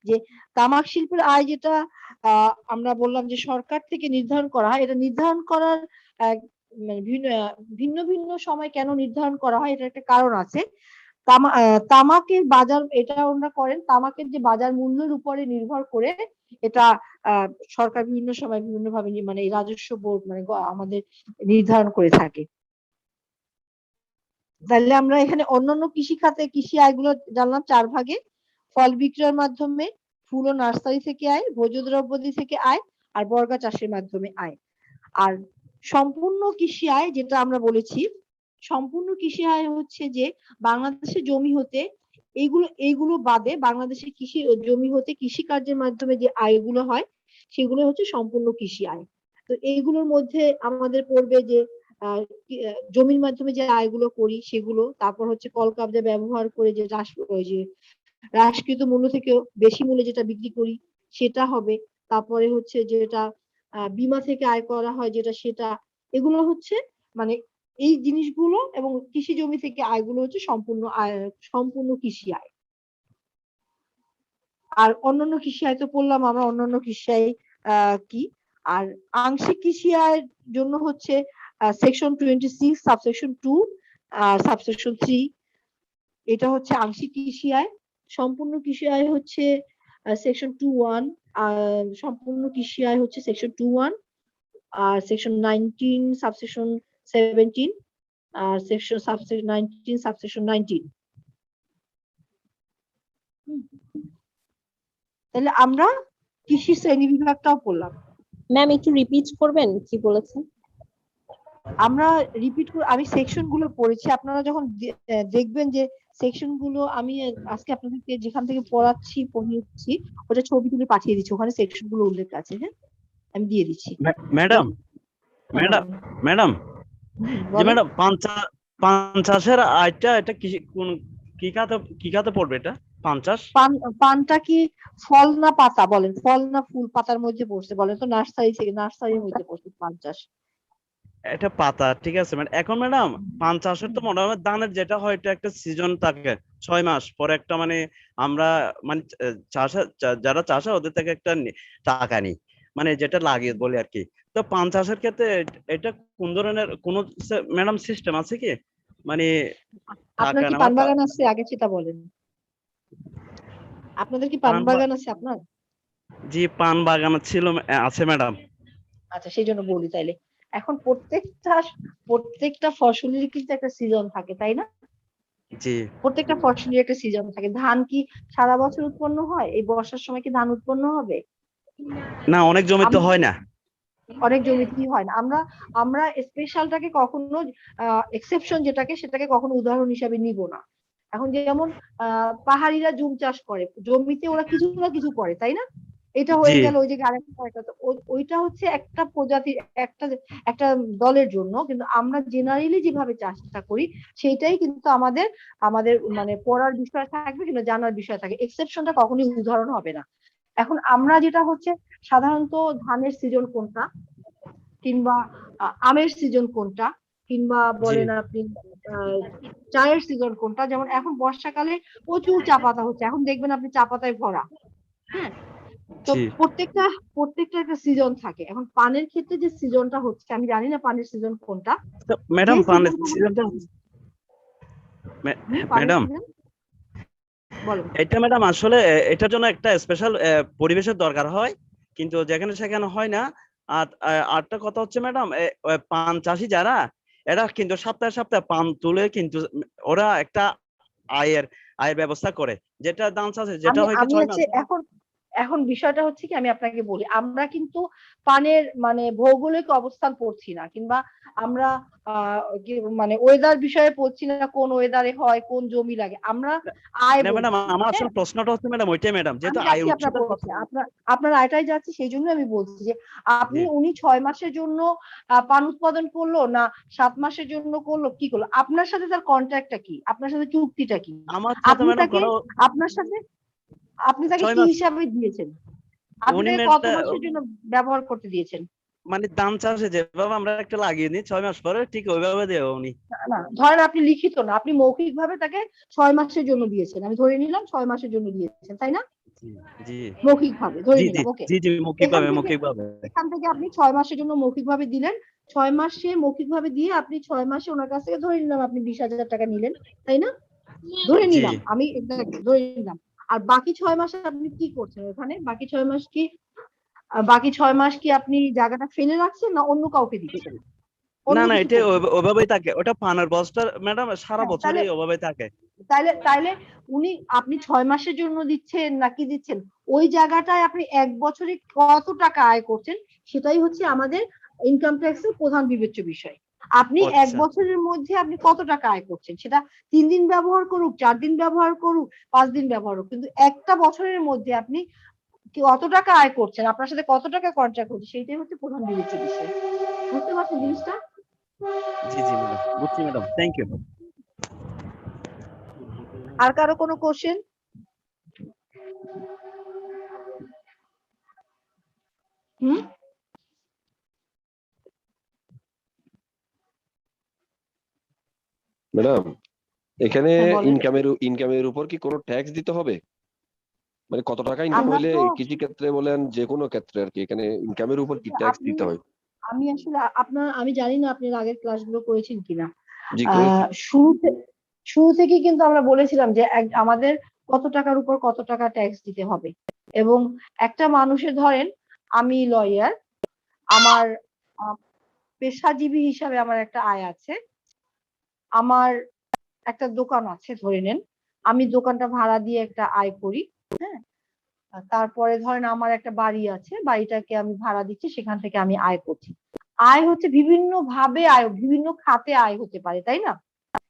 যে তামাক শিল্পের আয় যেটা আমরা বললাম যে সরকার থেকে নির্ধারণ করা হয়। এটা নির্ধারণ করার মানে ভিন্ন ভিন্ন সময় কেন নির্ধারণ করা হয়, এটা একটা কারণ আছে। তামাকের বাজার, এটা ওনারা করেন তামাকের যে বাজার মূল্যের উপরে নির্ভর করে। এটা সরকার বিভিন্ন সময় বিভিন্ন ভাবে মানে রাজস্ব বোর্ড মানে আমাদের নির্ধারণ করে থাকে। তাহলে আমরা এখানে অন্যান্য কৃষি খাতে কৃষি আয়গুলো জানলাম 4 ভাগে, ফল বিক্রয়ের মাধ্যমে, ফুল ও নার্সারি থেকে আয়, ভোজ্যদ্রব্যাদি থেকে আয়, আর বর্গা চাষের মাধ্যমে আয়। আর সম্পূর্ণ কৃষি আয় যেটা আমরা বলেছি, সম্পূর্ণ কৃষি আয় হচ্ছে যে বাংলাদেশের জমি হতে এইগুলো বাদে বাংলাদেশের কৃষি জমি হতে কৃষি কার্যের মাধ্যমে যে আয়গুলো হয় সেগুলো হচ্ছে সম্পূর্ণ কৃষি আয়। তো এইগুলোর মধ্যে আমাদের পড়বে যে জমির মাধ্যমে যে আয়গুলো করি সেগুলো, তারপর হচ্ছে কলকাবজা ব্যবহার করে যে হ্রাসকৃত মূল্য থেকে বেশি মূল্যে যেটা বিক্রি করি সেটা হবে, তারপরে হচ্ছে যেটা বীমা থেকে আয় করা হয় সেটা, এগুলো হচ্ছে মানে এই জিনিসগুলো, এবং কৃষি জমি থেকে আয়গুলো হচ্ছে সম্পূর্ণ কৃষি আয়। আর অন্যান্য কৃষি আয় তো পড়লাম আমরা, অন্যান্য কৃষি আয় কি। আর আংশিক কৃষি আয়ের জন্য হচ্ছে সেকশন 26 সাবসেকশন 2 আর সাবসেকশন 3, এটা হচ্ছে আংশিক কৃষি আয়। সম্পূর্ণ কৃষি আয় হচ্ছে সেকশন 21, সম্পূর্ণ কৃষি আয় হচ্ছে সেকশন 21 আর সেকশন 19 সাবসেকশন 17 আর সাবসেকশন 19 সাবসেকশন 19। তাহলে আমরা কৃষি শ্রেণী বিভাগটাও পড়লাম।
ম্যাম একটু রিপিট করবেন কি বলেছেন?
আমরা আমি সেকশন গুলো পড়েছি, আপনারা যখন দেখবেন যে সেকশন গুলো আমি আজকে আপনাদেরকে যেখান থেকে পড়িয়েছি ওটা ছবি তুলে পাঠিয়ে দিচ্ছি, ওখানে সেকশন গুলো উল্লেখ আছে। হ্যাঁ, আমি দিয়ে দিচ্ছি।
ম্যাডাম পান চাষের আয়টা এটা কি খাতে পড়বে? এটা
পানটা কি ফল না পাতা বলেন, ফল না ফুল পাতার মধ্যে পড়ছে বলেন তো? নার্সারির মধ্যে পড়ছে পান চাষ।
এটা পাতা, ঠিক আছে ম্যাডাম। এখন ম্যাডাম পান চাষের তো মোটামুটি ধানের যেটা হয় এটা একটা সিজন থাকে 6 মাস পরে, একটা মানে আমরা মানে যারা চাষা ওদের থেকে একটা টাকা নিই, মানে যেটা লাগে বলে আর কি। তো পান চাষের ক্ষেত্রে এটা কোন ধরনের কোন ম্যাডাম সিস্টেম আছে কি? মানে
আপনার কি পান বাগান আছে আগে সেটা বলেন। আপনাদের কি পান বাগান আছে আপনার?
জি, পান বাগান আছে ম্যাডাম।
আচ্ছা, সেই জন্য বলি। তাইলে এখন প্রত্যেকটা ফসলের কিন্তু একটা সিজন থাকে, তাই না?
জি,
প্রত্যেকটা ফসলের একটা সিজন থাকে। ধান কি সারা বছর উৎপন্ন হয়? এই বর্ষার সময় কি ধান উৎপন্ন হবে?
না, অনেক জমিতে হয় না।
অনেক জমিতেই হয় না। আমরা স্পেশালটাকে কখনো এক্সেপশন সেটাকে কখনো উদাহরণ হিসাবে নিব না। এখন যেমন পাহাড়িরা জুম চাষ করে, জমিতে ওরা কিছু না কিছু করে, তাই না? এটা হয়ে গেল ওই যে ওইটা হচ্ছে একটা প্রজাতির একটা দলের জন্য, কিন্তু আমরা জেনারেলি যেভাবে চাষটা করি সেটাই কিন্তু আমাদের মানে পড়ার বিষয় থাকবে কিংবা জানার বিষয় থাকে। এক্সেপশনটা কখনোই উদাহরণ হবে না। এখন আমরা যেটা হচ্ছে সাধারণত ধানের সিজন কোনটা, কিংবা আমের সিজন কোনটা, কিংবা বলেন আপনি চায়ের সিজন কোনটা। যেমন এখন বর্ষাকালে প্রচুর চা পাতা হচ্ছে, এখন দেখবেন আপনি চা পাতায় ভরা। হ্যাঁ, তো প্রত্যেকটা একটা সিজন থাকে। এখন পানের ক্ষেত্রে যে সিজনটা হচ্ছে, আমি জানি না পানের সিজন কোনটা
ম্যাডাম। পানের সিজনটা ম্যাডাম এটা ম্যাডাম আসলে এটার জন্য একটা স্পেশাল পরিবেশের দরকার হয়, কিন্তু যেখানে সেখানে হয় না। আর আরেকটা কথা হচ্ছে ম্যাডাম, পান চাষি যারা এরা কিন্তু সপ্তাহে সপ্তাহে পান তুলে কিন্তু ওরা একটা আয়ের ব্যবস্থা করে, যেটা ধান চাষে যেটা হয়তো 6 মাস।
এখন বিষয়টা হচ্ছে কি, আমি আপনাকে বলি, আমরা কিন্তু পানের মানে ভৌগোলিক অবস্থান পড়ছি না, কিংবা আমরা মানে ওয়েদার বিষয়ে পড়ছি না, কোন ওয়েদারে হয়, কোন জমি লাগে। আমরা আয়
ম্যাডাম, আমার আসলে প্রশ্নটা হচ্ছে ম্যাডাম ওইটাই ম্যাডাম, যেহেতু আয়ের উৎসটা
আপনার আয়টাই যাচ্ছে, সেই জন্য আমি বলছি যে উনি 6 মাসের জন্য পান উৎপাদন করলো না 7 মাসের জন্য করলো, কি করলো, আপনার সাথে তার কন্ট্রাক্টটা কি, আপনার সাথে চুক্তিটা কি? আপনি তাকে কি হিসাবে দিয়েছেন? আপনি কত মাসের জন্য ব্যবহার করতে দিয়েছেন?
মানে ধান চাষে যেভাবে আমরা একটা লাগিয়ে নিই 6 মাস পরে, ঠিক ওইভাবে দেব উনি
না। ধরেন আপনি লিখিত না, আপনি মৌখিক ভাবে তাকে 6 মাসের জন্য দিয়েছেন। আমি ধরে নিলাম 6 মাসের জন্য দিয়েছেন, তাই না?
জি,
মৌখিক ভাবে ধরে নিলাম। ওকে,
জি, মৌখিক ভাবে
এখান থেকে আপনি 6 মাসের জন্য মৌখিক ভাবে দিলেন। 6 মাসে মৌখিক ভাবে দিয়ে আপনি 6 মাসে ওনার কাছ থেকে ধরে নিলাম আপনি 20,000 টাকা নিলেন, তাই না? ধরে নিলাম, আমি ধরে নিলাম। আর বাকি 6 মাস আপনি কি করছেন ওখানে? বাকি 6 মাস কি আপনি জায়গাটা ফেলে রাখছেন না অন্য কাউকে দিচ্ছেন?
না, এটা ওইভাবেই থাকে। ওটা পানের বস্তা ম্যাডাম সারা বছরই ওইভাবেই থাকে।
তাইলে তাইলে উনি আপনি 6 মাসের জন্য দিচ্ছেন নাকি দিচ্ছেন ওই জায়গাটায় আপনি 1 বছরে কত টাকা আয় করছেন সেটাই হচ্ছে আমাদের ইনকাম ট্যাক্সের প্রধান বিবেচ্য বিষয়। আপনি
আচ্ছা।
1 বছরের মধ্যে আপনি কত টাকা আয় করছেন, সেটা 3 দিন ব্যবহার করুক, 4 দিন ব্যবহার করুক, 5 দিন ব্যবহার করুক, কিন্তু একটা বছরের মধ্যে আপনি কত টাকা আয় করছেন, আপনার সাথে কত টাকা কন্ট্রাক্ট হচ্ছে, সেইটাই হচ্ছে প্রধান বিবেচ্য বিষয়। বুঝতে পারছেন জিনিসটা?
জি জি ম্যাডাম, বুঝছি ম্যাডাম, থ্যাংক ইউ।
আর কারো কোনো কোশ্চেন? হুম,
ম্যাডাম, এখানে
হ্যাঁ বলেন।
ইনকামের উপর কি কোনো ট্যাক্স দিতে হবে? মানে কত টাকা ইনকাম
আমরা
হইলে
তো
কৃষি ক্ষেত্রে বলেন যে কোনো ক্ষেত্রে আর কি, এখানে ইনকামের উপর কি ট্যাক্স
আপনি
দিতে হয়?
আমি আসলে আমি জানি না আপনার আগের ক্লাসগুলো করেছেন কিনা।
জি করেছি।
শুরু থেকে কিন্তু আমরা বলেছিলাম যে আমাদের কত টাকার উপর কত টাকা ট্যাক্স দিতে হবে, এবং একটা মানুষের ধরেন আমি লয়ার, আমার পেশাজীবী হিসাবে আমার একটা আয় আছে, আমার একটা দোকান আছে ধরে নেন, আমি দোকানটা ভাড়া দিয়ে একটা আয় করি, হ্যাঁ, তারপরে ধরেন আমার একটা বাড়ি আছে, বাড়িটাকে আমি ভাড়া দিচ্ছি, সেখান থেকে আমি আয় করছি। আয় হচ্ছে বিভিন্ন ভাবে আয়, বিভিন্ন খাতে আয় হতে পারে, তাই না?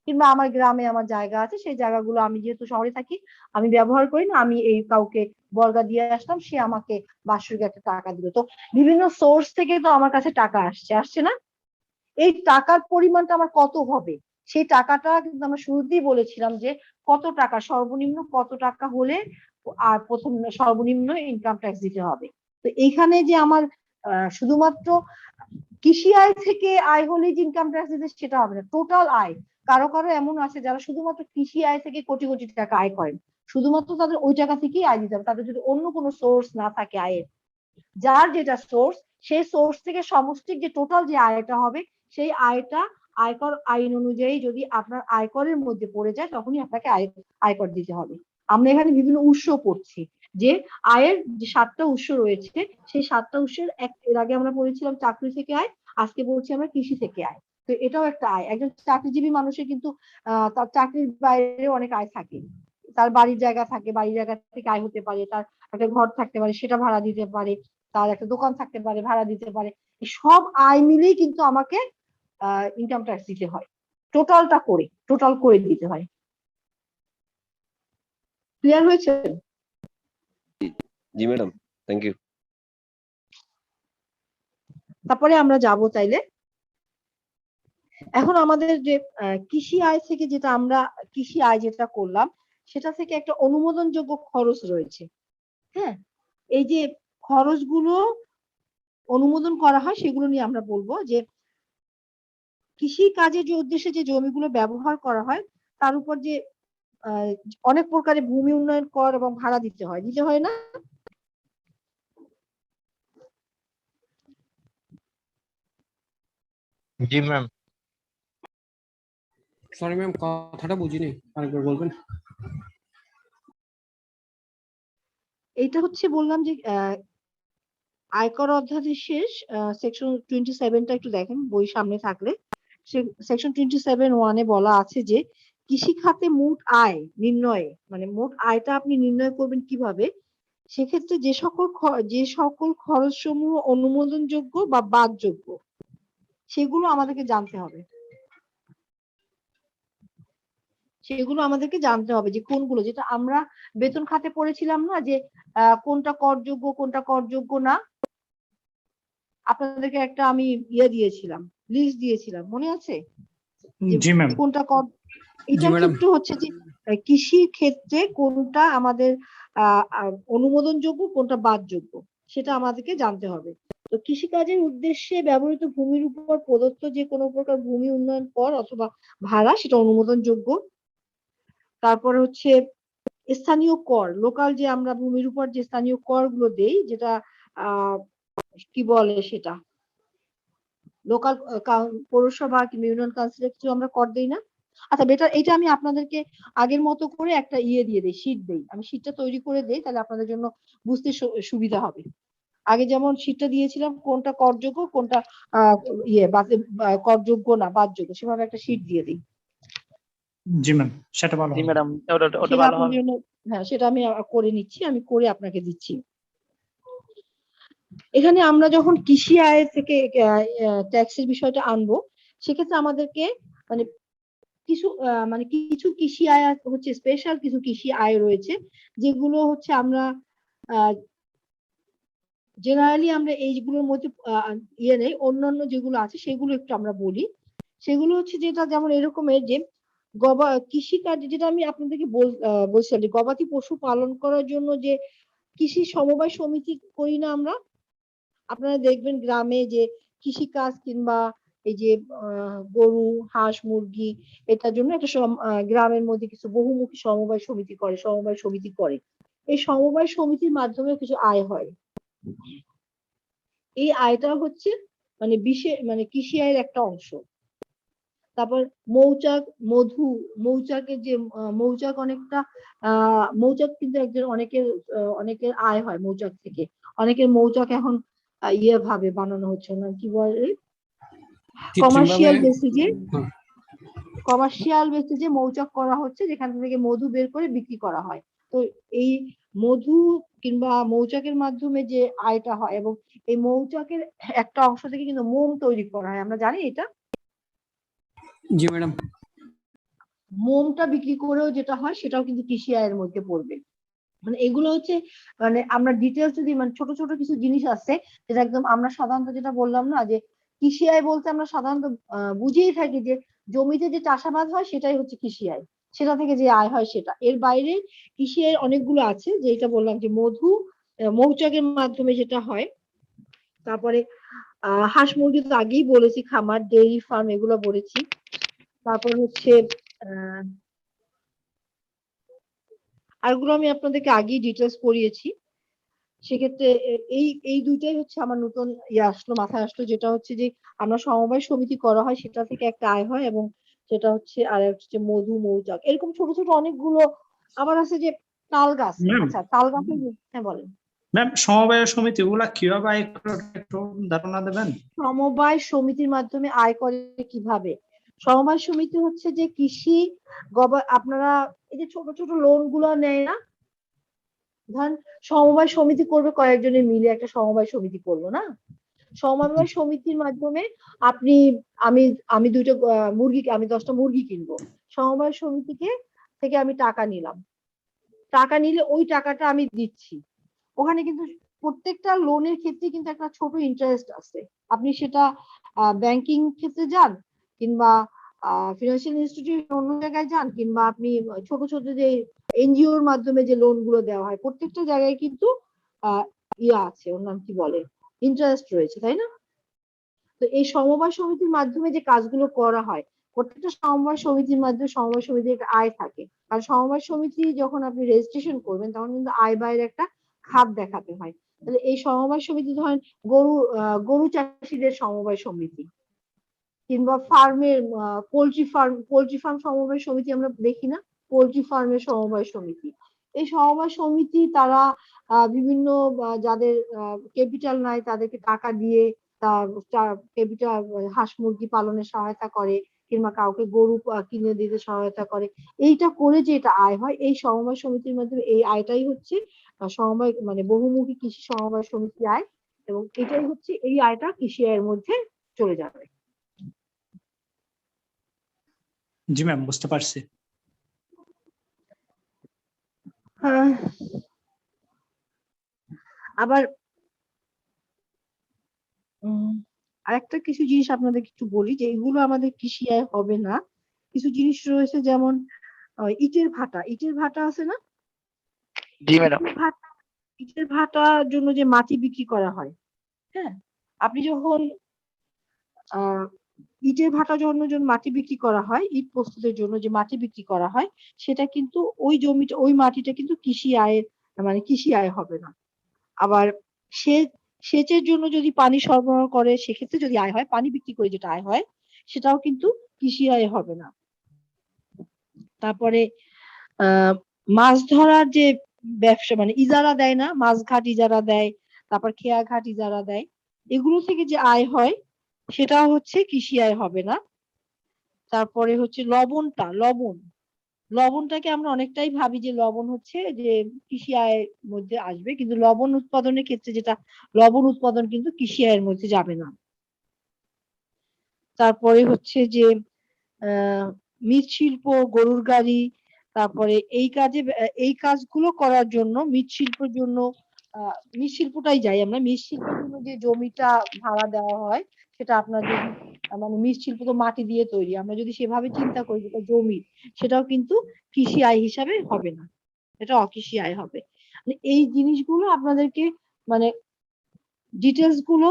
কিংবা আমার গ্রামে আমার জায়গা আছে, সেই জায়গাগুলো আমি যেহেতু শহরে থাকি আমি ব্যবহার করি না, আমি এই কাউকে বর্গা দিয়ে আসলাম, সে আমাকে বাৎসরিক একটা টাকা দিল। তো বিভিন্ন সোর্স থেকে তো আমার কাছে টাকা আসছে না? এই টাকার পরিমাণটা আমার কত হবে, সেই টাকাটা কিন্তু আমরা শুরুতেই বলেছিলাম যে কত টাকা সর্বনিম্ন কত টাকা হলে আর প্রথম সর্বনিম্ন ইনকাম ট্যাক্স দিতে হবে। তো এইখানে যে আমার শুধুমাত্র কৃষি আয় থেকে আয় হলে যে ইনকাম ট্যাক্স দিতে সেটা হবে না, টোটাল আয়। কারো কারো এমন আছে যারা শুধুমাত্র কৃষি আয় থেকে কোটি কোটি টাকা আয় করেন, শুধুমাত্র তাদের ওই টাকা থেকেই আয় দিতে হবে, তাদের যদি অন্য কোনো সোর্স না থাকে আয়ের। যার যেটা সোর্স, সেই সোর্স থেকে সমষ্টিক যে টোটাল যে আয়টা হবে, সেই আয়টা আয়কর আইন অনুযায়ী যদি আপনার আয়করের মধ্যে পড়ে যায় তখনই আপনাকে আয়কর দিতে হবে। আমরা এখানে বিভিন্ন উৎস পড়ছি যে আয়ের যে 7টা উৎস রয়েছে, সেই 7টা উৎসের এর আগে আমরা পড়েছিলাম চাকরি থেকে আয়, আজকে বলছি আমরা কৃষি থেকে আয়। তো এটাও একটা আয়। একজন চাকরিজীবী মানুষের কিন্তু তার চাকরির বাইরে অনেক আয় থাকে, তার বাড়ির জায়গা থাকে, বাড়ির জায়গা থেকে আয় হতে পারে, তার একটা ঘর থাকতে পারে সেটা ভাড়া দিতে পারে, তার একটা দোকান থাকতে পারে ভাড়া দিতে পারে। সব আয় মিলেই কিন্তু আমাকে ইনকাম ট্যাক্স দিতে হয়, টোটাল করে দিতে হয়। ক্লিয়ার হয়েছে?
জি ম্যাডাম, থ্যাংক ইউ।
তারপরে আমরা যাব চাইলে এখন আমাদের যে কৃষি আয় থেকে যেটা আমরা কৃষি আয় যেটা করলাম সেটা থেকে একটা অনুমোদনযোগ্য খরচ রয়েছে। হ্যাঁ, এই যে খরচগুলো অনুমোদন করা হয় সেগুলো নিয়ে আমরা বলবো যে কৃষি কাজের যে উদ্দেশ্যে যে জমিগুলো ব্যবহার করা হয় তার উপর যে অনেক প্রকারের ভূমি উন্নয়ন কর এবং ভাড়া দিতে হয় না?
জি ম্যাম।
সরি ম্যাম, কথাটা বুঝিনি, আরেকবার বলবেন?
এইটা হচ্ছে বললাম যে আয়কর অধ্যাদেশের সেকশন 27টা একটু দেখেন বই সামনে থাকলে, সেকশন 27(1) বলা আছে যে কৃষি খাতে মোট আয় নির্ণয়ে, মানে মোট আয়টা আপনি নির্ণয় করবেন কিভাবে, সেক্ষেত্রে যে সকল খরচ সমূহ অনুমোদনযোগ্য বা বাদযোগ্য সেগুলো আমাদেরকে জানতে হবে। যে কোনগুলো, যেটা আমরা বেতন খাতে পড়েছিলাম না যে কোনটা করযোগ্য কোনটা করযোগ্য না, আপনাদেরকে একটা আমি দিয়েছিলাম, লিস্ট দিয়েছিলাম, মনে আছে?
জি ম্যাম।
কোনটা কর, এটা কিন্তু হচ্ছে যে কৃষির ক্ষেত্রে কোনটা আমাদের অনুমোদনযোগ্য কোনটা বাদযোগ্য সেটা আমাদেরকে জানতে হবে। তো কৃষিকাজের উদ্দেশ্যে ব্যবহৃত ভূমির উপর প্রদত্ত যে কোনো প্রকার ভূমি উন্নয়ন কর অথবা ভাড়া সেটা অনুমোদনযোগ্য। তারপরে হচ্ছে স্থানীয় কর, লোকাল যে আমরা ভূমির উপর যে স্থানীয় কর গুলো দেই, যেটা কি বলে সেটা লোকাল পৌরসভা কিংবা ইউনিয়ন কাউন্সিলে কিছু আমরা কর দেই না? আচ্ছা বেটার, এটা আমি আপনাদেরকে আগের মতো করে একটা দিয়ে দেই, শীট দেই, আমি শীটটা তৈরি করে দেই, তাহলে আপনাদের জন্য বুঝতে সুবিধা হবে। আগে যেমন শীটটা দিয়েছিলাম কোনটা করযোগ্য কোনটা করযোগ্য না বাদযোগ্য, সেভাবে একটা শীট দিয়ে দিই।
জি ম্যাম, সেটা ভালো
জি
হবে।
ম্যাডাম, ওটা
সেটা
ভালো
আপনার
হবে।
জন্য, হ্যাঁ সেটা আমি করে নিচ্ছি, আমি করে আপনাকে দিচ্ছি। এখানে আমরা যখন কৃষি আয় থেকে ট্যাক্সের বিষয়টা আনবো, সেক্ষেত্রে আমাদেরকে মানে কিছু কৃষি আয় হচ্ছে স্পেশাল, কিছু কৃষি আয় রয়েছে যেগুলো হচ্ছে আমরা জেনারেলি আমরা এইগুলোর মধ্যে ইয়ে নেই। অন্যান্য যেগুলো আছে সেগুলো একটু আমরা বলি। সেগুলো হচ্ছে যেটা যেমন এরকমের যে কৃষিকাজ, যেটা আমি আপনাদেরকে বলছিলাম যে গবাদি পশু পালন করার জন্য যে কৃষি সমবায় সমিতি করি না আমরা, আপনারা দেখবেন গ্রামে যে কৃষিকাজ কিংবা এই যে গরু হাঁস মুরগি, এটার জন্য একটা গ্রামের মধ্যে কিছু বহুমুখী সমবায় সমিতি করে। এই সমবায় সমিতির মাধ্যমে কিছু আয় হয়। এই আয়টা হচ্ছে মানে কৃষি আয়ের একটা অংশ। তারপর মৌচাক, মৌচাকের যে মৌচাক অনেকটা মৌচাক কিন্তু অনেকের আয় হয় মৌচাক থেকে। অনেকের মৌচাক এখন ইয়ে ভাবে বানানো হচ্ছে না, কি বলে, কমার্শিয়াল বেসিসে মৌচাক করা হচ্ছে, যেখান থেকে মধু বের করে বিক্রি করা হয়। তো এই মধু কিংবা মৌচাকের মাধ্যমে যে আয়টা হয়, এবং এই মৌচাকের একটা অংশ থেকে কিন্তু মোম তৈরি করা হয়, আমরা জানি এটা।
জি ম্যাডাম।
মোমটা বিক্রি করেও যেটা হয় সেটাও কিন্তু কৃষি আয়ের মধ্যে পড়বে। মানে এগুলো হচ্ছে মানে আমরা ডিটেলস যদি মানে ছোট ছোট কিছু জিনিস আছে যেটা একদম আমরা সাধারণত যেটা বললাম না যে কৃষি আয় বলতে আমরা সাধারণত বুঝেই থাকি যে জমিতে যে চাষাবাদ হয় সেটাই হচ্ছে কৃষি আয়, সেটা থেকে যে আয় হয় সেটা। এর বাইরে কৃষি আয় অনেকগুলো আছে, যেটা বললাম যে মৌচাকের মাধ্যমে যেটা হয়। তারপরে হাঁস মুরগি তো আগেই বলেছি, খামার ডেইরি ফার্ম এগুলো বলেছি। তারপর হচ্ছে আরগুলো আমি আপনাদেরকে আগেই ডিটেলস করিয়েছি। সেক্ষেত্রে এই দুইটাই হচ্ছে আমার নতুন মাথায় আসলো, যেটা হচ্ছে যে আমরা সমবায় সমিতি করা হয় সেটা থেকে একটা আয় হয়, এবং সেটা হচ্ছে আর হচ্ছে মৌচাক, এরকম ছোট ছোট অনেকগুলো। আবার আছে যে তাল গাছ। আচ্ছা, তাল গাছের, হ্যাঁ বলেন।
ম্যাম, সমবায় সমিতি গুলা কিভাবে আয় করে একটু ধারণা দেবেন?
সমবায় সমিতির মাধ্যমে আয় করে কিভাবে? সমবায় সমিতি হচ্ছে যে আপনারা এই যে ছোট ছোট লোন গুলো নেয় না, ধরেন সমবায় সমিতি করবে কয়েকজনে মিলে একটা সমবায় সমিতি করলো না, সমবায় সমিতির মাধ্যমে আমি আমি 10টা মুরগি কিনবো, সমবায় থেকে আমি টাকা নিলাম, টাকা নিলে ওই টাকাটা আমি দিচ্ছি। ওখানে কিন্তু প্রত্যেকটা লোনের ক্ষেত্রে কিন্তু একটা ছোট ইন্টারেস্ট আছে। আপনি সেটা ব্যাংকিং ক্ষেত্রে যান, কিংবা ফিনান্সিয়াল ইনস্টিটিউশন অন্য জায়গায় যান, কিংবা আপনি ছোট ছোট যে এনজিওর মাধ্যমে যে লোন গুলো দেওয়া হয়, প্রত্যেকটা জায়গায় কিন্তু আছে, ওর নাম কি বলে, ইন্টারেস্ট রয়েছে, তাই না? তো এই সমবায় সমিতির মাধ্যমে যে কাজগুলো করা হয়, প্রত্যেকটা সমবায় সমিতির মাধ্যমে সমবায় সমিতির একটা আয় থাকে। আর সমবায় সমিতি যখন আপনি রেজিস্ট্রেশন করবেন তখন কিন্তু আয় ব্যয়ের একটা খাত দেখাতে হয়। তাহলে এই সমবায় সমিতি ধরেন গরু চাষিদের সমবায় সমিতি, কিংবা পোল্ট্রি ফার্ম সমবায় সমিতি আমরা দেখি না, পোল্ট্রি ফার্মের সমবায় সমিতি। এই সমবায় সমিতি তারা বিভিন্ন যাদের ক্যাপিটাল নাই তাদেরকে টাকা দিয়ে ক্যাপিটাল হাঁস মুরগি পালনে সহায়তা করে, কিংবা কাউকে গরু কিনে দিতে সহায়তা করে। এইটা করে যে এটা আয় হয়, এই সমবায় সমিতির মাধ্যমে এই আয়টাই হচ্ছে সমবায় মানে বহুমুখী কৃষি সমবায় সমিতি আয়, এবং এটাই হচ্ছে এই আয়টা কৃষি আয়ের মধ্যে চলে যাবে।
জি ম্যাম, বুঝতে পারছি।
আবার আরেকটা কিছু জিনিস আপনাদের একটু বলি যে এগুলো আমাদের কৃষি আয় হবে না। কিছু জিনিস রয়েছে, যেমন ইটের ভাটা আছে না?
জি ম্যাডাম।
ইটের ভাটার জন্য যে মাটি বিক্রি করা হয়, হ্যাঁ, আপনি যখন ইটের ভাটার জন্য মাটি বিক্রি করা হয়, ইট প্রস্তুতের জন্য যে মাটি বিক্রি করা হয়, সেটা কিন্তু ওই মাটিটা কিন্তু কৃষি আয় হবে না। আবার সেচের জন্য যদি পানি সরবরাহ করে সেক্ষেত্রে যদি আয় হয়, পানি বিক্রি করে যেটা আয় হয় সেটাও কিন্তু কৃষি আয় হবে না। তারপরে মাছ ধরার যে ব্যবসা মানে ইজারা দেয় না, মাছ ঘাট ইজারা দেয়, তারপর খেয়া ঘাট ইজারা দেয়, এগুলো থেকে যে আয় হয় সেটাও হচ্ছে কৃষি আয় হবে না। তারপরে হচ্ছে লবণটাকে আমরা অনেকটাই ভাবি যে লবণ হচ্ছে যে কৃষি আয়ের মধ্যে আসবে, কিন্তু লবণ উৎপাদনের ক্ষেত্রে যেটা লবণ উৎপাদন কিন্তু কৃষি আয়ের মধ্যে যাবে না। তারপরে হচ্ছে যে মৃৎশিল্প, গরুর গাড়ি, তারপরে এই কাজগুলো করার জন্য মৃৎশিল্পের জন্য মৃৎশিল্পটাই যাই আমরা, মৃৎশিল্পের জন্য যে জমিটা ভাড়া দেওয়া হয় সেটা আপনার যদি মানে মৃৎশিল্প তো মাটি দিয়ে তৈরি, আমরা যদি সেভাবে চিন্তা করি যেটা জমি, সেটাও কিন্তু কৃষি আয় হিসাবে হবে না, এটা অকৃষি আয় হবে। মানে এই জিনিসগুলো আপনাদেরকে মানে ডিটেলস গুলো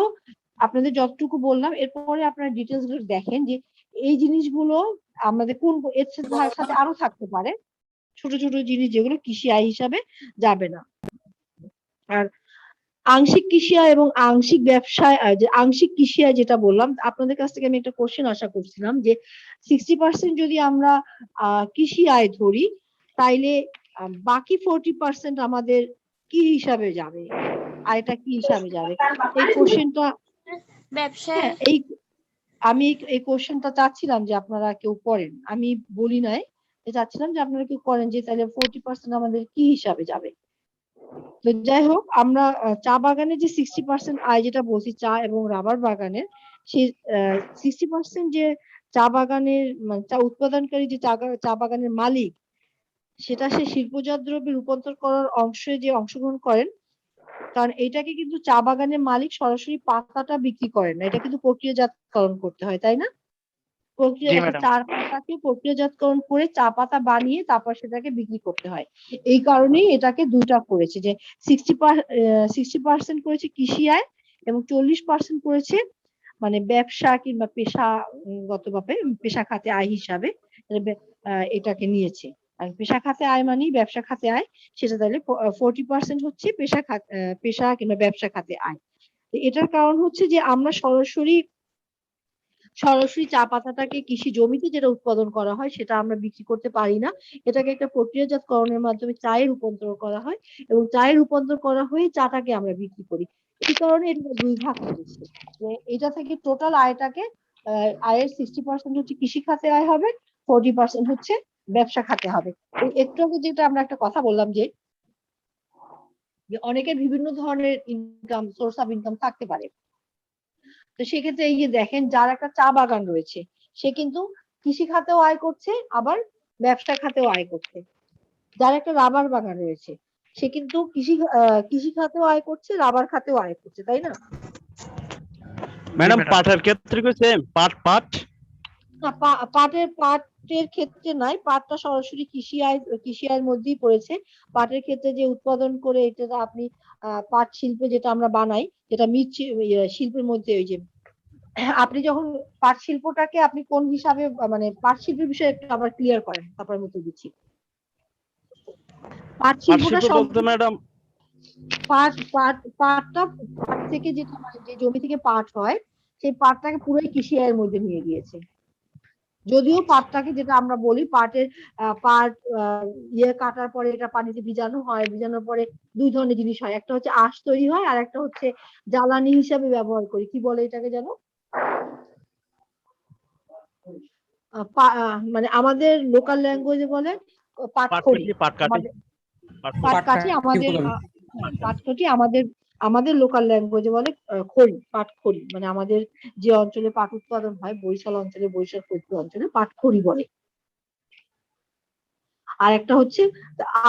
আপনাদের যতটুকু বললাম, এরপরে আপনারা ডিটেলস গুলো দেখেন যে এই জিনিসগুলো আমাদের কোন এর সাথে আরো থাকতে পারে ছোট ছোট জিনিস যেগুলো কৃষি আয় হিসাবে যাবে না। আর আংশিক কৃষি আয় এবং আংশিক ব্যবসায় যে আংশিক কৃষি আয় যেটা বললাম, আপনাদের কাছ থেকে আমি একটা কোশ্চেন আশা করছিলাম যে 60% যদি আমরা কৃষি আয় ধরি, তাইলে বাকি 40% আমাদের কি হিসাবে যাবে, আয়টা কি হিসাবে যাবে? এই কোশ্চেনটা আমি এই কোশ্চেনটা চাচ্ছিলাম যে আপনারা কেউ করেন, আমি বলি নাই, চাচ্ছিলাম যে আপনারা কেউ করেন যে তাহলে 40% আমাদের কি হিসাবে যাবে। তো যাই হোক, আমরা চা বাগানে যে 60% আয় যেটা বলছি, চা এবং রাবার বাগানের, সেই 60% যে চা বাগানের মানে চা উৎপাদনকারী যে চা বাগানের মালিক, সেটা সে শিল্পজাত দ্রব্যে রূপান্তর করার অংশে যে অংশগ্রহণ করেন, কারণ এটাকে কিন্তু চা বাগানের মালিক সরাসরি পাতাটা বিক্রি করেন না, এটা কিন্তু প্রক্রিয়াজাতকরণ করতে হয়, তাই না? চা পাতাকে প্রক্রিয়াজাতকরণ করে চা পাতা বানিয়ে তারপর সেটাকে বিক্রি করতে হয়। এই কারণেই এটাকে দুইটা করেছে, যে 60% করেছে কৃষি আয় এবং 40% করেছে মানে ব্যবসা কিংবা পেশাগতভাবে পেশা খাতে আয় হিসাবে এটাকে নিয়েছে। আর পেশা খাতে আয় মানে ব্যবসা খাতে আয়, সেটা তাহলে 40% হচ্ছে পেশা কিংবা ব্যবসা খাতে আয়। এটার কারণ হচ্ছে যে আমরা সরাসরি চা পাতাটাকে কৃষি জমিতে যেটা উৎপাদন করা হয় সেটা আমরা বিক্রি করতে পারি না, এটাকে একটা প্রক্রিয়াজাতকরণের মাধ্যমে চায়ে রূপান্তর করা হয় এবং চায়ে রূপান্তর করা হয়ে চাটাকে আমরা বিক্রি করি। এই কারণে এটা দুই ভাগ করেছে, যে এটা থেকে টোটাল আয়টাকে আয়ের 60% হচ্ছে কৃষি খাতে আয় হবে, 40% হচ্ছে ব্যবসা খাতে হবে। একটু আগে যেটা আমরা একটা কথা বললাম যে অনেকের বিভিন্ন ধরনের ইনকাম, সোর্স অফ ইনকাম থাকতে পারে। তো সেক্ষেত্রে এই যে দেখেন, যার একটা চা বাগান রয়েছে সে কিন্তু কৃষি খাতেও আয় করছে, আবার ব্যবসা খাতেও আয় করছে। যার একটা রাবার বাগান রয়েছে সে কিন্তু কৃষি খাতেও আয় করছে, রাবার খাতেও আয় করছে, তাই না?
ম্যাডাম পাটের ক্ষেত্রে কি সেম?
না, পাটের ক্ষেত্রে নাই, পাটটা সরাসরি কৃষি আয়ের মধ্যেই পড়েছে। পাটের ক্ষেত্রে যে উৎপাদন করে এটা আপনি পাট শিল্পে যেটা আমরা বানাই, যেটা শিল্পের মধ্যে ওই যে আপনি যখন পাট শিল্পটাকে আপনি কোন হিসাবে মানে পাট শিল্পের বিষয়ে একটু আবার ক্লিয়ার করেন, তারপর আমি উত্তর দিচ্ছি। পাট শিল্পটা
ম্যাডাম
পাট থেকে যেটা যে জমি থেকে পাট হয়, সেই পাটটাকে পুরোই কৃষি আয়ের মধ্যে নিয়ে গিয়েছে। যদিও পাটটাকে যেটা আমরা বলি পাট কাটার পরে এটা পানিতে ভিজানো হয়, ভিজানোর পরে দুই ধরনের জিনিস হয়, একটা হচ্ছে আঁশ তৈরি হয় আর একটা হচ্ছে জ্বালানি হিসাবে ব্যবহার করি, কি বলে এটাকে যেন মানে আমাদের লোকাল ল্যাঙ্গুয়েজে বলে পাটখড়ি। পাটকাঠি আমাদের লোকাল ল্যাঙ্গুয়েজে বলে খড়ি, পাটখড়ি, মানে আমাদের যে অঞ্চলে পাট উৎপাদন হয়, বরিশাল অঞ্চলে, বরিশাল ফরিদপুর অঞ্চলে পাটখড়ি বলে। আর একটা হচ্ছে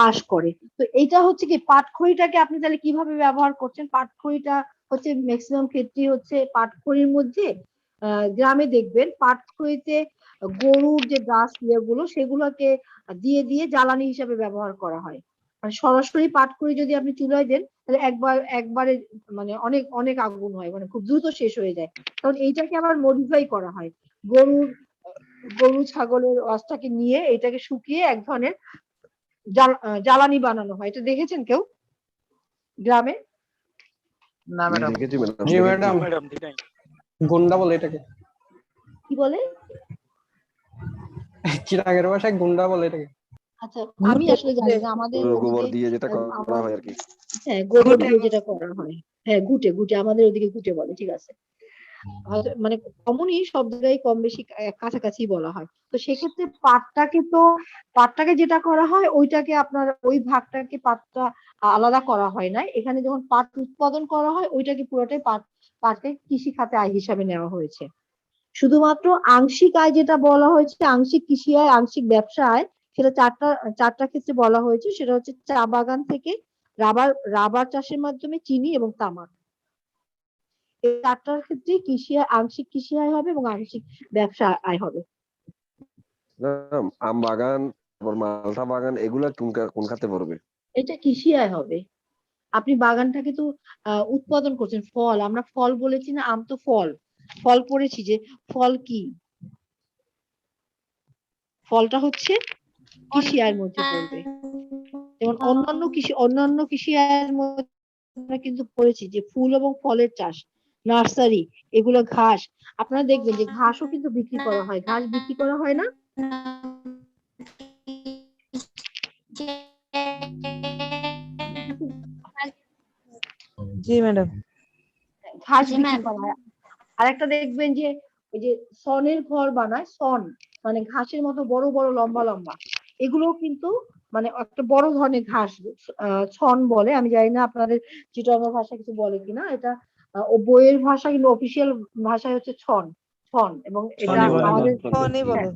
আঁশ করে। তো এইটা হচ্ছে কি, পাটখড়িটাকে আপনি তাহলে কিভাবে ব্যবহার করছেন? পাটখড়িটা হচ্ছে ম্যাক্সিমাম ক্ষেত্রে হচ্ছে পাটখড়ির মধ্যে গ্রামে দেখবেন পাটখড়িতে গরুর যে গাছ গুলো সেগুলোকে দিয়ে জ্বালানি হিসাবে ব্যবহার করা হয়। মানে সরাসরি পাটখড়ি যদি আপনি চুলায় দেন তাহলে একবারে মানে অনেক আগুন হয়, মানে খুব দ্রুত শেষ হয়ে যায়। কারণ এইটাকে আবার মডিফাই করা হয়, গরু ছাগলের রসটাকে নিয়ে এটাকে শুকিয়ে এক ধরনের জ্বালানি বানানো হয়। এটা দেখেছেন কেউ গ্রামে?
না ম্যাডাম।
দেখেছি ম্যাডাম।
জি ম্যাডাম, গুন্ডা বলে এটাকে।
কি বলে?
চিরাগের ভাষায় গুন্ডা বলে এটাকে।
আচ্ছা, আমি আসলে জানি না, আমাদের
গোবর দিয়ে যেটা করা হয় আর কি।
হ্যাঁ, গোবর দিয়ে যেটা করা হয়, হ্যাঁ গুটে আমাদের ওদিকে গুটে বলে, ঠিক আছে। হয়তো মানে কমনই, সব জায়গায় কম বেশি কাছাকাছি বলা হয়। তো সেক্ষেত্রে পাটটাকে যেটা করা হয় ওইটাকে আপনার ওই ভাগটাকে পাটটা আলাদা করা হয় না। এখানে যখন পাট উৎপাদন করা হয় ওইটাকে পুরোটাই পাটকে কৃষি খাতে আয় হিসাবে নেওয়া হয়েছে। শুধুমাত্র আংশিক আয় যেটা বলা হয়েছে, আংশিক কৃষি আয়, আংশিক ব্যবসা আয়, সেটা চারটা ক্ষেত্রে বলা হয়েছে। সেটা হচ্ছে চা বাগান থেকে রাবার চাষের মাধ্যমে চিনি এবং তামাক, এই চারটার ক্ষেত্রে আংশিক কৃষি আয় হবে এবং আংশিক ব্যবসা আয় হবে।
আম বাগান, তারপর মালটা বাগান, এগুলা কোন খাতে পড়বে?
এটা কৃষি আয় হবে। আপনি বাগানটাকে তো উৎপাদন করছেন, ফল, আমরা ফল বলেছি না, আম তো ফল, ফল পড়েছি যে ফল কি, ফলটা হচ্ছে কৃষি আয়ের মধ্যে পড়বে। যেমন অন্যান্য কৃষি আয়ের মধ্যে আমরা কিন্তু পড়েছি যে ফুল এবং ফলের চাষ, নার্সারি, এগুলো ঘাস, আপনারা দেখবেন যে ঘাসও কিন্তু বিক্রি করা হয়, ঘাস বিক্রি করা হয় না?
জি ম্যাডাম।
ঘাস বিক্রি করা হয়। আরেকটা দেখবেন যে ওই যে সনের ঘর বানায়, সন মানে ঘাসের মতো বড় বড় লম্বা লম্বা, এগুলো কিন্তু মানে একটা বড় ধরনের ঘাস, ছন বলে। আমি জানি না আপনাদের চিটাগং ভাষা কিছু বলে কিনা, এটা ও বইয়ের ভাষা, কিন্তু অফিসিয়াল ভাষায় হচ্ছে ছন, ছন। এবং এটা আমাদের
বলে।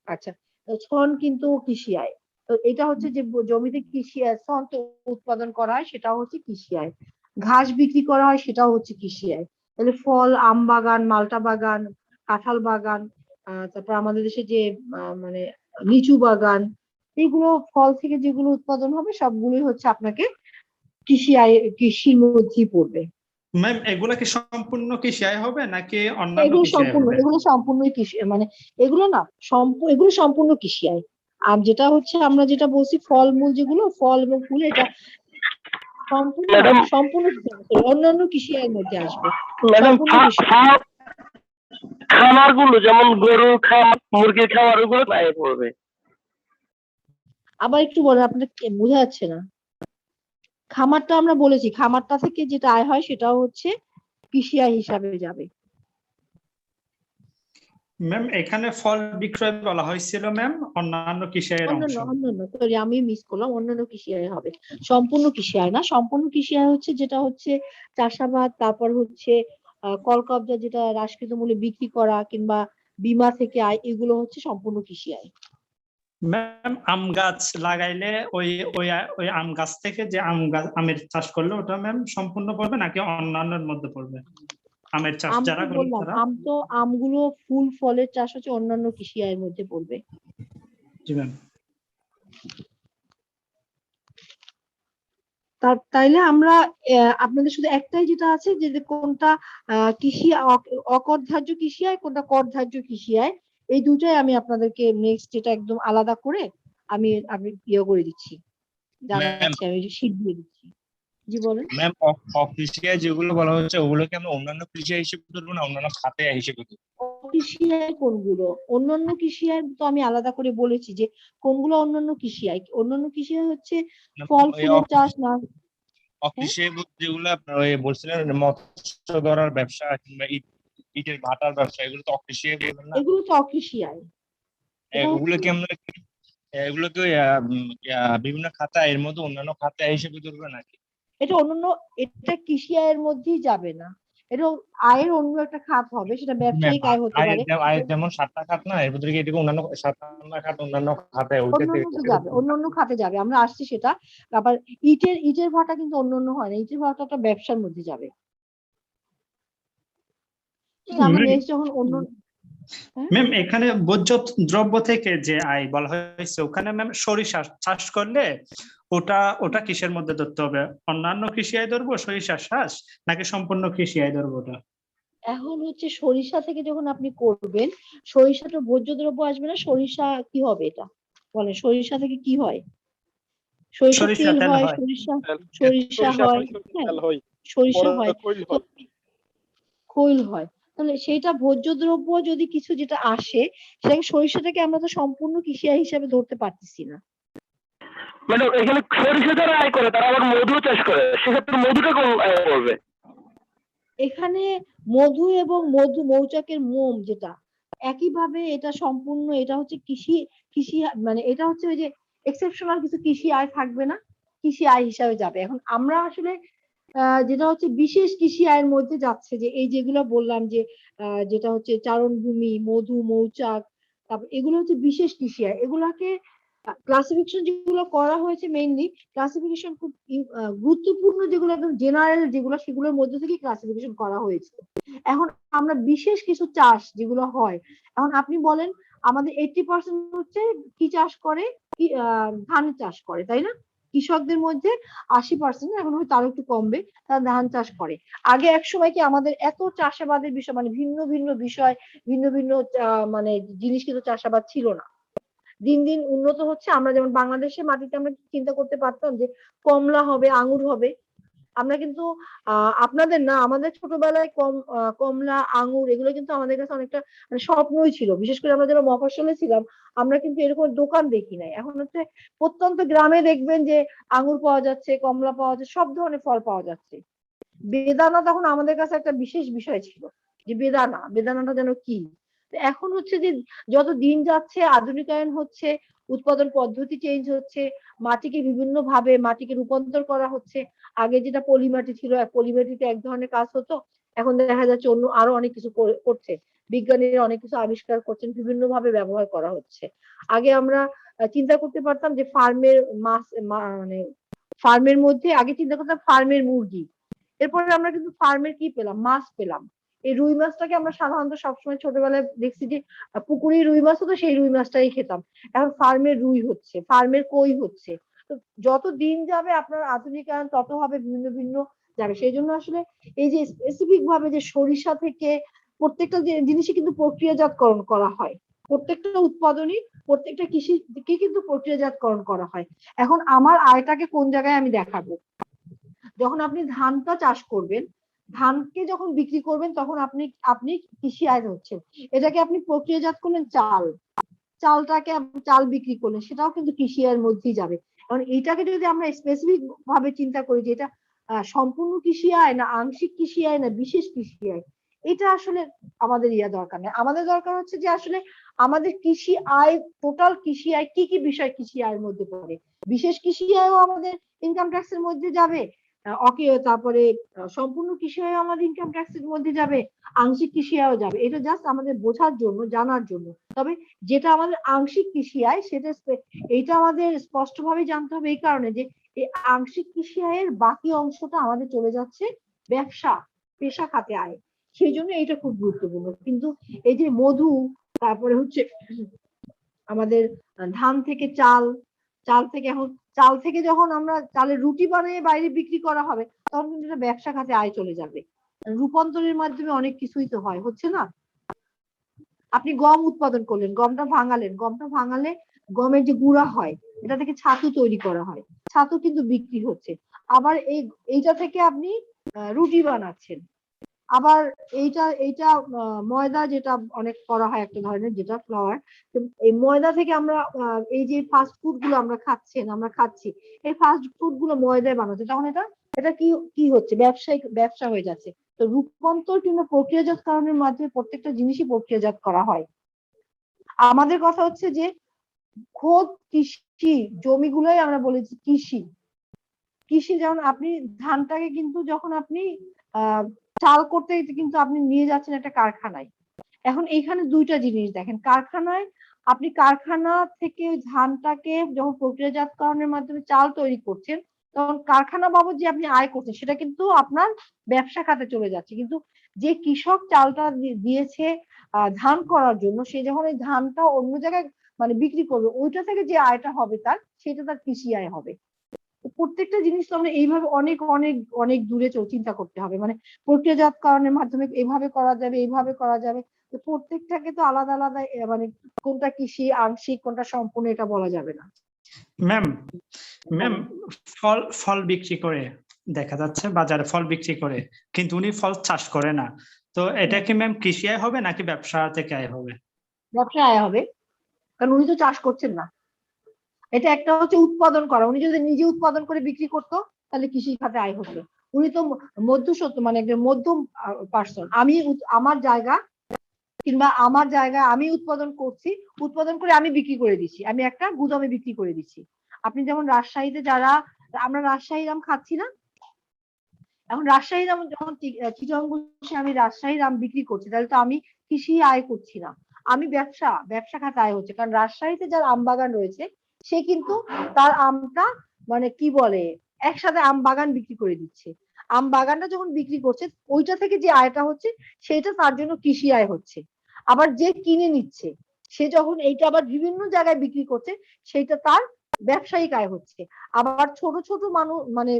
আচ্ছা, তো ছন কিন্তু কৃষি আয়। তো এটা হচ্ছে যে জমিতে কৃষি আয়, ছন তো উৎপাদন করা হয়, সেটাও হচ্ছে কৃষি আয়। ঘাস বিক্রি করা হয়, সেটাও হচ্ছে কৃষি আয়। তাহলে ফল, আম বাগান, মালটা বাগান, কাঁঠাল বাগান, তারপর আমাদের দেশে যে মানে লিচু বাগান, এগুলো ফল থেকে যেগুলো উৎপাদন হবে সবগুলোই হচ্ছে আপনাকে কৃষি আয়, কৃষির মধ্যেই পড়বে।
ম্যাম এগুলা কি সম্পূর্ণ কৃষি আয় হবে নাকি অন্যান্য কৃষি আয় হবে?
এগুলো সম্পূর্ণই কৃষি, মানে এগুলো না এগুলো সম্পূর্ণ কৃষি আয়। আর যেটা হচ্ছে আমরা যেটা বলছি ফলমূল, যেগুলো ফল এবং ফুল, এটা সম্পূর্ণ অন্যান্য কৃষি আয়ের মধ্যে আসবে।
খামার গুলো যেমন গরু খামার, মুরগির খামার, ওগুলো আয় পড়বে।
আবার একটু বলেন, আপনার বোঝা যাচ্ছে না। খামারটা আমরা বলেছি, খামারটা থেকে যেটা আয় হয় সেটাও হচ্ছে কৃষি আয় হিসাবে যাবে।
ম্যাম এখানে ফল বিক্রয় বলা হয়েছিল ম্যাম, অন্যান্য কৃষি আয়ের অংশ।
অন্যান্য সরি, আমি মিস করলাম, অন্যান্য কৃষি আয় হবে, সম্পূর্ণ কৃষি আয় না। সম্পূর্ণ কৃষি আয় হচ্ছে যেটা হচ্ছে চাষাবাদ, তারপর হচ্ছে কলকবজা, যেটা হ্রাসকৃত মূল্যে বিক্রি করা, কিংবা বীমা থেকে আয়, এগুলো হচ্ছে সম্পূর্ণ কৃষি আয়।
ম্যাম আম গাছ লাগাইলে ওই ওই ওই আম গাছ থেকে যে আমের চাষ করলে ওটা ম্যাম সম্পূর্ণ পড়বে নাকি অন্যান্যের মধ্যে পড়বে? আমের চাষ যারা করবে তারা?
আমগুলো ফুল ফলের চাষ হচ্ছে অন্যান্য কৃষি আয়ের মধ্যে পড়বে।
জি ম্যাম।
তাইলে আমরা আপনাদের শুধু একটাই যেটা আছে যে কোনটা কৃষি অকরধার্য কৃষি আয়, কোনটা করধার্য কৃষি আয়, এই দুটাই আমি আপনাদেরকে নেক্সট যেটা একদম আলাদা করে আমি ইয়ে করে দিচ্ছি, জানাচ্ছি, আমি শীট দিয়ে দিচ্ছি। জি বলেন
ম্যাম। অকৃষি আয় যেগুলো বলা হচ্ছে ওগুলোকে আমরা অন্যান্য কৃষি আয় হিসেবে ধরবো না অন্যান্য খাতে আয় হিসেবে ধরবো?
কৃষি আয় কোনগুলো? অন্যান্য কৃষি আয় তো আমি আলাদা করে বলেছি যে কোনগুলো অন্যান্য কৃষি আয়। অন্যান্য কৃষি আয় হচ্ছে ফল ফুলের চাষ না।
অকৃষি আয় যেগুলো আপনার ওই বলছিলেন মৎস্য ধরার ব্যবসা কিংবা ইটের ভাটার ব্যবসা, এগুলো তো অকৃষি আয় বলবেন না?
এগুলো তো অকৃষি আয়।
এগুলোকে আমরা এগুলোকে বিভিন্ন খাতা এর মধ্যে অন্যান্য খাতা হিসেবে ধরবে নাকি?
এটা অন্যান্য, এটা কৃষি আয়ের মধ্যেই যাবে না, এটা আয়ের অন্য একটা খাত হবে, সেটা ব্যবসায়িক আয় হতে পারে।
আয়ের যেমন 7টা খাত না, এর ভিতরে কি এটাকে অন্যান্য 7টা খাত অন্যান্য খাতে
অন্যান্য খাতে যাবে, আমরা আসছি সেটা। আবার ইটের ভাটা কিন্তু অন্যান্য হয় না, ইটের ভাটা একটা ব্যবসার মধ্যে যাবে। আমরা নেক্সট যখন অন্য
ম্যাম এখানে বর্জ্য দ্রব্য থেকে যে আয় বলা হয়েছে, ওখানে ম্যাম সরিষা চাষ করলে ওটা কিসের মধ্যে ধরতে হবে? অন্যান্য কৃষি আয় ধরবো সরিষা চাষ, নাকি সম্পূর্ণ কৃষি আয় ধরবো ওটা?
এখন হচ্ছে সরিষা থেকে যখন আপনি করবেন, সরিষা তো বর্জ্য দ্রব্য আসবে না। সরিষা কি হবে এটা বলেন, সরিষা থেকে কি হয়? সরিষা তেল হয়, সরিষা হয়, সরিষা হয়, খৈল হয়। তাহলে সেইটা ভোজ্য দ্রব্য যদি কিছু যেটা আসে, সেটাকে সরিষাটাকে আমরা তো সম্পূর্ণ কৃষি আয় হিসাবে ধরতে পারতেছি না।
ম্যাডাম এখানে সরিষা যারা আয় করে তারা আবার মধু চাষ করে, সেক্ষেত্রে মধুটা কোন আয় করবে?
এখানে মধু এবং মৌচাকের মোম যেটা একইভাবে এটা সম্পূর্ণ, এটা হচ্ছে কৃষি মানে এটা হচ্ছে ওই যে এক্সেপশনাল কিছু কৃষি আয় থাকবে না, কৃষি আয় হিসাবে যাবে। এখন আমরা আসলে যেটা হচ্ছে বিশেষ কৃষি আয়ের মধ্যে যাচ্ছে, যে এই যেগুলো বললাম যে যেটা হচ্ছে চারণভূমি, মধু, মৌচাক, তারপর এগুলো হচ্ছে বিশেষ কৃষি আয়। এগুলাকে ক্লাসিফিকেশন যেগুলো করা হয়েছে, মেইনলি ক্লাসিফিকেশন খুব গুরুত্বপূর্ণ যেগুলো একদম জেনারেল যেগুলো, সেগুলোর মধ্যে থেকে ক্লাসিফিকেশন করা হয়েছে। এখন আমরা বিশেষ কিছু চাষ যেগুলো হয়, এখন আপনি বলেন আমাদের 80% হচ্ছে কি চাষ করে, কি ধান চাষ করে, তাই না? কৃষকদের মধ্যে 80%, এখন হয়তো আরো একটু কমবে, তারা ধান চাষ করে। আগে এক সময় কি আমাদের এত চাষাবাদের বিষয়, মানে ভিন্ন ভিন্ন বিষয়, ভিন্ন ভিন্ন মানে জিনিস কিন্তু চাষাবাদ ছিল না। দিন দিন উন্নত হচ্ছে। আমরা যেমন বাংলাদেশের মাটিতে আমরা চিন্তা করতে পারতাম যে কমলা হবে, আঙ্গুর হবে। আমরা কিন্তু আপনাদের না, আমাদের ছোটবেলায় কমলা, আঙ্গুর এগুলো কিন্তু আমাদের কাছে অনেকটা মানে স্বপ্নই ছিল। বিশেষ করে আমরা যারা মফস্বলে ছিলাম, আমরা কিন্তু এরকম দোকান দেখি নাই। এখন হচ্ছে প্রত্যন্ত গ্রামে দেখবেন যে আঙ্গুর পাওয়া যাচ্ছে, কমলা পাওয়া যাচ্ছে, সব ধরনের ফল পাওয়া যাচ্ছে। বেদানা তখন আমাদের কাছে একটা বিশেষ বিষয় ছিল, যে বেদানাটা যেন কি। এখন হচ্ছে যে যত দিন যাচ্ছে, আধুনিকায়ন হচ্ছে, উৎপাদন পদ্ধতি চেঞ্জ হচ্ছে, মাটিকে বিভিন্ন ভাবে মাটিকে রূপান্তর করা হচ্ছে। আগে যেটা পলিমাটি ছিল, পলিমাটিতে এক ধরনের কাজ হতো, এখন দেখা যাচ্ছে অন্য আরো অনেক কিছু করছে। বিজ্ঞানীরা অনেক কিছু আবিষ্কার করছেন, বিভিন্ন ভাবে ব্যবহার করা হচ্ছে। আগে আমরা চিন্তা করতে পারতাম যে ফার্মের মাছ, মানে ফার্মের মধ্যে আগে চিন্তা করতাম ফার্মের মুরগি, এরপরে আমরা কিন্তু ফার্মের কি পেলাম, মাছ পেলাম। এই রুই মাছটাকে আমরা সাধারণত সবসময় ছোটবেলায় দেখছি যে পুকুরে রুই মাছ হতো, সেই রুই মাছটাই খেতাম। এখন ফার্মের রুই হচ্ছে, ফার্মের কই হচ্ছে। তো যত দিন যাবে আপনার আধুনিকায়ন তত হবে ভিন্ন ভিন্ন যাবে। সেই জন্য আসলে এই যে স্পেসিফিক ভাবে যে সরিষা থেকে প্রত্যেকটা জিনিসই কিন্তু প্রক্রিয়াজাতকরণ করা হয়, প্রত্যেকটা উৎপাদনই, প্রত্যেকটা কৃষিকে কিন্তু প্রক্রিয়াজাতকরণ করা হয়। এখন আমার আয়টাকে কোন জায়গায় আমি দেখাবো? যখন আপনি ধানটা চাষ করবেন, ধানকে যখন বিক্রি করবেন, তখন আপনি কৃষি আয় হচ্ছেন। এটাকে আপনি প্রক্রিয়াজাত করলেন, চালটাকে আপনি চাল বিক্রি করলেন, সেটাও কিন্তু কৃষি আয়ের মধ্যেই যাবে। কারণ এইটাকে যদি আমরা স্পেসিফিক ভাবে চিন্তা করি যে এটা সম্পূর্ণ কৃষি আয় না আংশিক কৃষি আয় না বিশেষ কৃষি আয়, এটা আসলে আমাদের দরকার নেই। আমাদের দরকার হচ্ছে যে আসলে আমাদের কৃষি আয়, টোটাল কৃষি আয় কি কি বিষয় কৃষি আয়ের মধ্যে পড়ে। বিশেষ কৃষি আয়ও আমাদের ইনকাম ট্যাক্স এর মধ্যে যাবে, তারপরে সম্পূর্ণ কৃষি আয় আমাদের ইনকাম ট্যাক্স এর মধ্যে যাবে, আংশিক কৃষি আয়ও যাবে। এটা জাস্ট আমাদের বোঝার জন্য, জানার জন্য। তবে যেটা আমাদের আংশিক কৃষি আয়, সেটা এইটা আমাদের স্পষ্টভাবে জানতে হবে, এই কারণে যে এই আংশিক কৃষি আয়ের বাকি অংশটা আমাদের চলে যাচ্ছে ব্যবসা, পেশা খাতে আয়। সেই জন্য এটা খুব গুরুত্বপূর্ণ। কিন্তু এই যে মধু, তারপরে হচ্ছে আমাদের ধান থেকে চাল থেকে, এখন চাল থেকে যখন আমরা চালের রুটি বানিয়ে বাইরে বিক্রি করা হবে, তখন কিন্তু এটা ব্যবসা খাতে আয় চলে যাবে। রূপান্তরের মাধ্যমে অনেক কিছুই তো হয়, হচ্ছে না? আপনি গম উৎপাদন করলেন, গমটা ভাঙালে গমের যে গুঁড়া হয়, এটা থেকে ছাতু তৈরি করা হয়, ছাতু কিন্তু বিক্রি হচ্ছে। আবার এইটা থেকে আপনি রুটি বানাচ্ছেন। আবার এইটা ময়দা, যেটা অনেক করা হয় একটা ধরনের, যেটা ফ্লাওয়ার। এই ময়দা থেকে আমরা এই যে ফাস্ট ফুড গুলো আমরা খাচ্ছি, এই ফাস্ট ফুড গুলো ময়দায় বানাচ্ছে, তখন এটা কি হচ্ছে, ব্যবসা হয়ে যাচ্ছে। তো রূপান্তর কিংবা প্রক্রিয়াজাতকরণের মাধ্যমে প্রত্যেকটা জিনিসই প্রক্রিয়াজাত করা হয়। আমাদের কথা হচ্ছে যে খোদ কৃষি জমিগুলোই আমরা বলেছি কৃষি। যেমন আপনি ধানটাকে কিন্তু যখন আপনি চাল করতে কিন্তু আপনি নিয়ে যাচ্ছেন একটা কারখানায়। এখন এইখানে দুইটা জিনিস দেখেন, আপনি কারখানা থেকে ধানটাকে যখন প্রক্রিয়াজাতকরণের মাধ্যমে চাল তৈরি করছেন, তখন কারখানা বাবদ যে আপনি আয় করছেন, সেটা কিন্তু আপনার ব্যবসা খাতে চলে যাচ্ছে। কিন্তু যে কৃষক চালটা দিয়েছে ধান করার জন্য, সে যখন এই ধানটা অন্য জায়গায় মানে বিক্রি করবে, ওইটা থেকে যে আয়টা হবে সেটা তার কৃষি আয় হবে। প্রত্যেকটা জিনিস তো আমরা এইভাবে অনেক অনেক অনেক দূরে চিন্তা করতে হবে, মানে প্রক্রিয়াজাতকরণের মাধ্যমে এইভাবে করা যাবে। তো প্রত্যেকটাকে তো আলাদা আলাদা, মানে কোনটা কৃষি আংশিক, কোনটা সম্পূর্ণ, এটা বলা যাবে না।
ম্যাম ফল বিক্রি করে, দেখা যাচ্ছে বাজারে ফল বিক্রি করে, কিন্তু উনি ফল চাষ করে না। তো এটা কি ম্যাম কৃষি আয় হবে নাকি ব্যবসা থেকে আয় হবে?
ব্যবসা আয় হবে, কারণ উনি তো চাষ করছেন না। এটা একটা হচ্ছে উৎপাদন করা, উনি যদি নিজে উৎপাদন করে বিক্রি করতো, তাহলে কৃষি খাতে আয় হতো। উনি তো মধ্যস্বত্ব, মানে একজন মধ্যম পার্সন। আমি আমার জায়গা কিংবা আমার জায়গায় আমি উৎপাদন করছি, উৎপাদন করে আমি বিক্রি করে দিচ্ছি, আমি একটা গুদামে বিক্রি করে দিচ্ছি। আপনি যেমন রাজশাহীতে যারা, আমরা রাজশাহীর আম খাচ্ছি না, এখন রাজশাহীর আম যখন চিটাগাং বসে আমি রাজশাহীর আম বিক্রি করছি, তাহলে তো আমি কৃষি আয় করছি না, আমি ব্যবসা খাতে আয় হচ্ছে। কারণ রাজশাহীতে যার আম বাগান রয়েছে সে কিন্তু তার আমটা মানে কি বলে একসাথে আম বাগান বিক্রি করে দিচ্ছে। আম বাগানটা যখন বিক্রি করছে ওইটা থেকে যে আয়টা হচ্ছে সেটা তার জন্য কৃষি আয় হচ্ছে। আবার যে কিনে নিচ্ছে সে যখন এইটা আবার বিভিন্ন জায়গায় বিক্রি করছে সেটা তার ব্যবসায়িক আয় হচ্ছে। আবার ছোট ছোট মানুষ মানে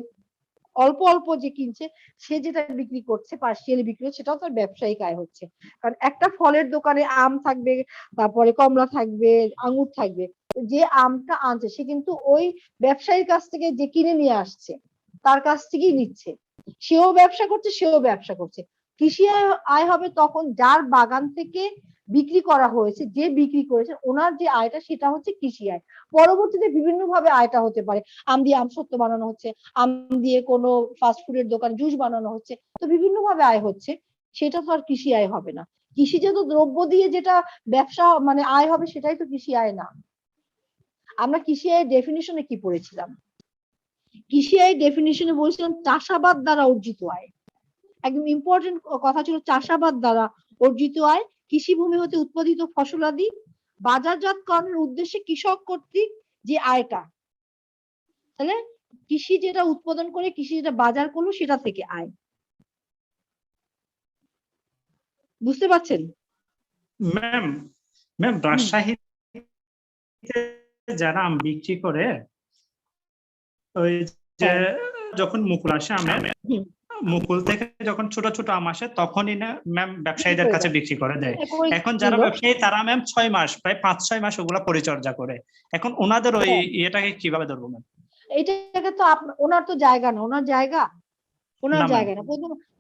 অল্প অল্প যে কিনছে সে যেটা বিক্রি করছে পার্সিয়ালি বিক্রি করছে সেটাও তার ব্যবসায়িক আয় হচ্ছে। কারণ একটা ফলের দোকানে আম থাকবে, তারপরে কমলা থাকবে, আঙ্গুর থাকবে, যে আমটা আনছে সে কিন্তু ওই ব্যবসায়ীর কাছ থেকে যে কিনে নিয়ে আসছে তার কাছ থেকেই নিচ্ছে, সেও ব্যবসা করছে সেও ব্যবসা করছে। কৃষি আয় হবে তখন যার বাগান থেকে বিক্রি করা হয়েছে, যে বিক্রি করেছে ওনার যে আয়টা সেটা হচ্ছে কৃষি আয়। পরবর্তীতে বিভিন্ন ভাবে আয়টা হতে পারে, আম দিয়ে আমসত্ত্ব বানানো হচ্ছে, আম দিয়ে কোনো ফাস্ট ফুডের দোকান জুস বানানো হচ্ছে, তো বিভিন্ন ভাবে আয় হচ্ছে, সেটা তো আর কৃষি আয় হবে না। কৃষিজাত দ্রব্য দিয়ে যেটা ব্যবসা মানে আয় হবে সেটাই তো কৃষি আয় না। আমরা কৃষি আয়ের ডেফিনিশনে কি পড়েছিলাম? কৃষি আয়ের ডেফিনিশনে বলছিলাম চাষাবাদ দ্বারা অর্জিত আয়। একদম ইম্পর্টেন্ট কথা ছিল চাষাবাদ দ্বারা অর্জিত আয়, কৃষিভূমি হতে উৎপাদিত ফসলাদি বাজারজাতকরণের উদ্দেশ্যে কৃষক কর্তৃক যে আয়টা, তাহলে কৃষি যেটা উৎপাদন করে, কৃষি যেটা বাজার করলো সেটা থেকে আয়। বুঝতে পারছেন?
ম্যাম রাজশাহীতে যারা আম বিক্রি করে ওই যে যখন মুকুল আসে আমের, মুকুল থেকে যখন ছোট ছোট আম আসে তখনই না ম্যাম ব্যবসায়ীদের কাছে বিক্রি করে দেয়। এখন যারা ব্যবসায়ী তারা ম্যাম 6 মাস প্রায় 5-6 মাস ওগুলা পরিচর্যা করে। এখন ওনাদের ওই ইয়েটাকে কিভাবে ধরবো ম্যাম?
এইটাকে তো ওনার তো জায়গা না, ওনার জায়গা না।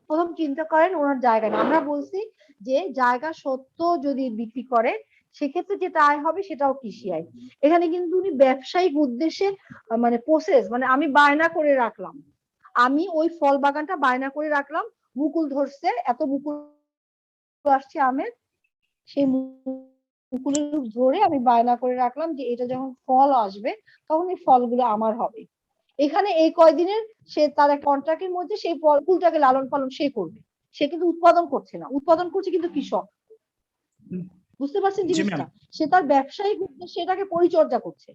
প্রথম চিন্তা করেন ওনার জায়গা না। আমরা বলছি যে জায়গা সত্য যদি বিক্রি করে সেক্ষেত্রে যেটা আয় হবে সেটাও কৃষি আয়। এখানে কিন্তু উনি ব্যবসায়িক উদ্দেশ্যে মানে প্রসেস, মানে আমি বায়না করে রাখলাম, আমি ওই ফল বাগানটা বায়না করে রাখলাম, মুকুল ধরছে, এত মুকুল আসছে আমের, সেই মুকুলের ধরে আমি বায়না করে রাখলাম যে এটা যখন ফল আসবে তখন এই ফলগুলো আমার হবে। এখানে এই কয়দিনের সে তার কন্ট্রাক্টের মধ্যে সেই ফুলটাকে লালন পালন সে করবে, সে কিন্তু উৎপাদন করছে না, উৎপাদন করছে কিন্তু কৃষক। বুঝতে পারছেন জিনিসটা? সে তার ব্যবসায়িক উদ্দেশ্যে এটাকে পরিচর্যা করছে,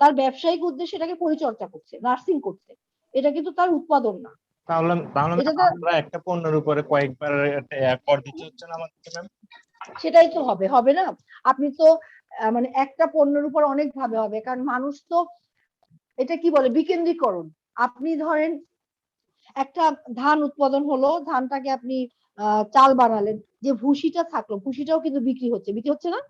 তার ব্যবসায়িক উদ্দেশ্যে এটাকে পরিচর্যা করছে, নার্সিং করছে, এটা কিন্তু তার উৎপাদন না।
তাহলে আমরা একটা পণ্যের উপরে কয়েকবার কর দিতে হচ্ছে না আমাদেরকে ম্যাম?
সেটাই তো হবে না। আপনি তো মানে একটা পণ্যের উপর অনেক ভাবে হবে, কারণ মানুষ তো এটা কি বলে বিকেন্দ্রীকরণ। আপনি ধরেন একটা ধান উৎপাদন হলো, ধানটাকে আপনি চাল বানালেন, যে ভুসিটা থাকলো ভুসিটাও কিন্তু বিক্রি হচ্ছে না?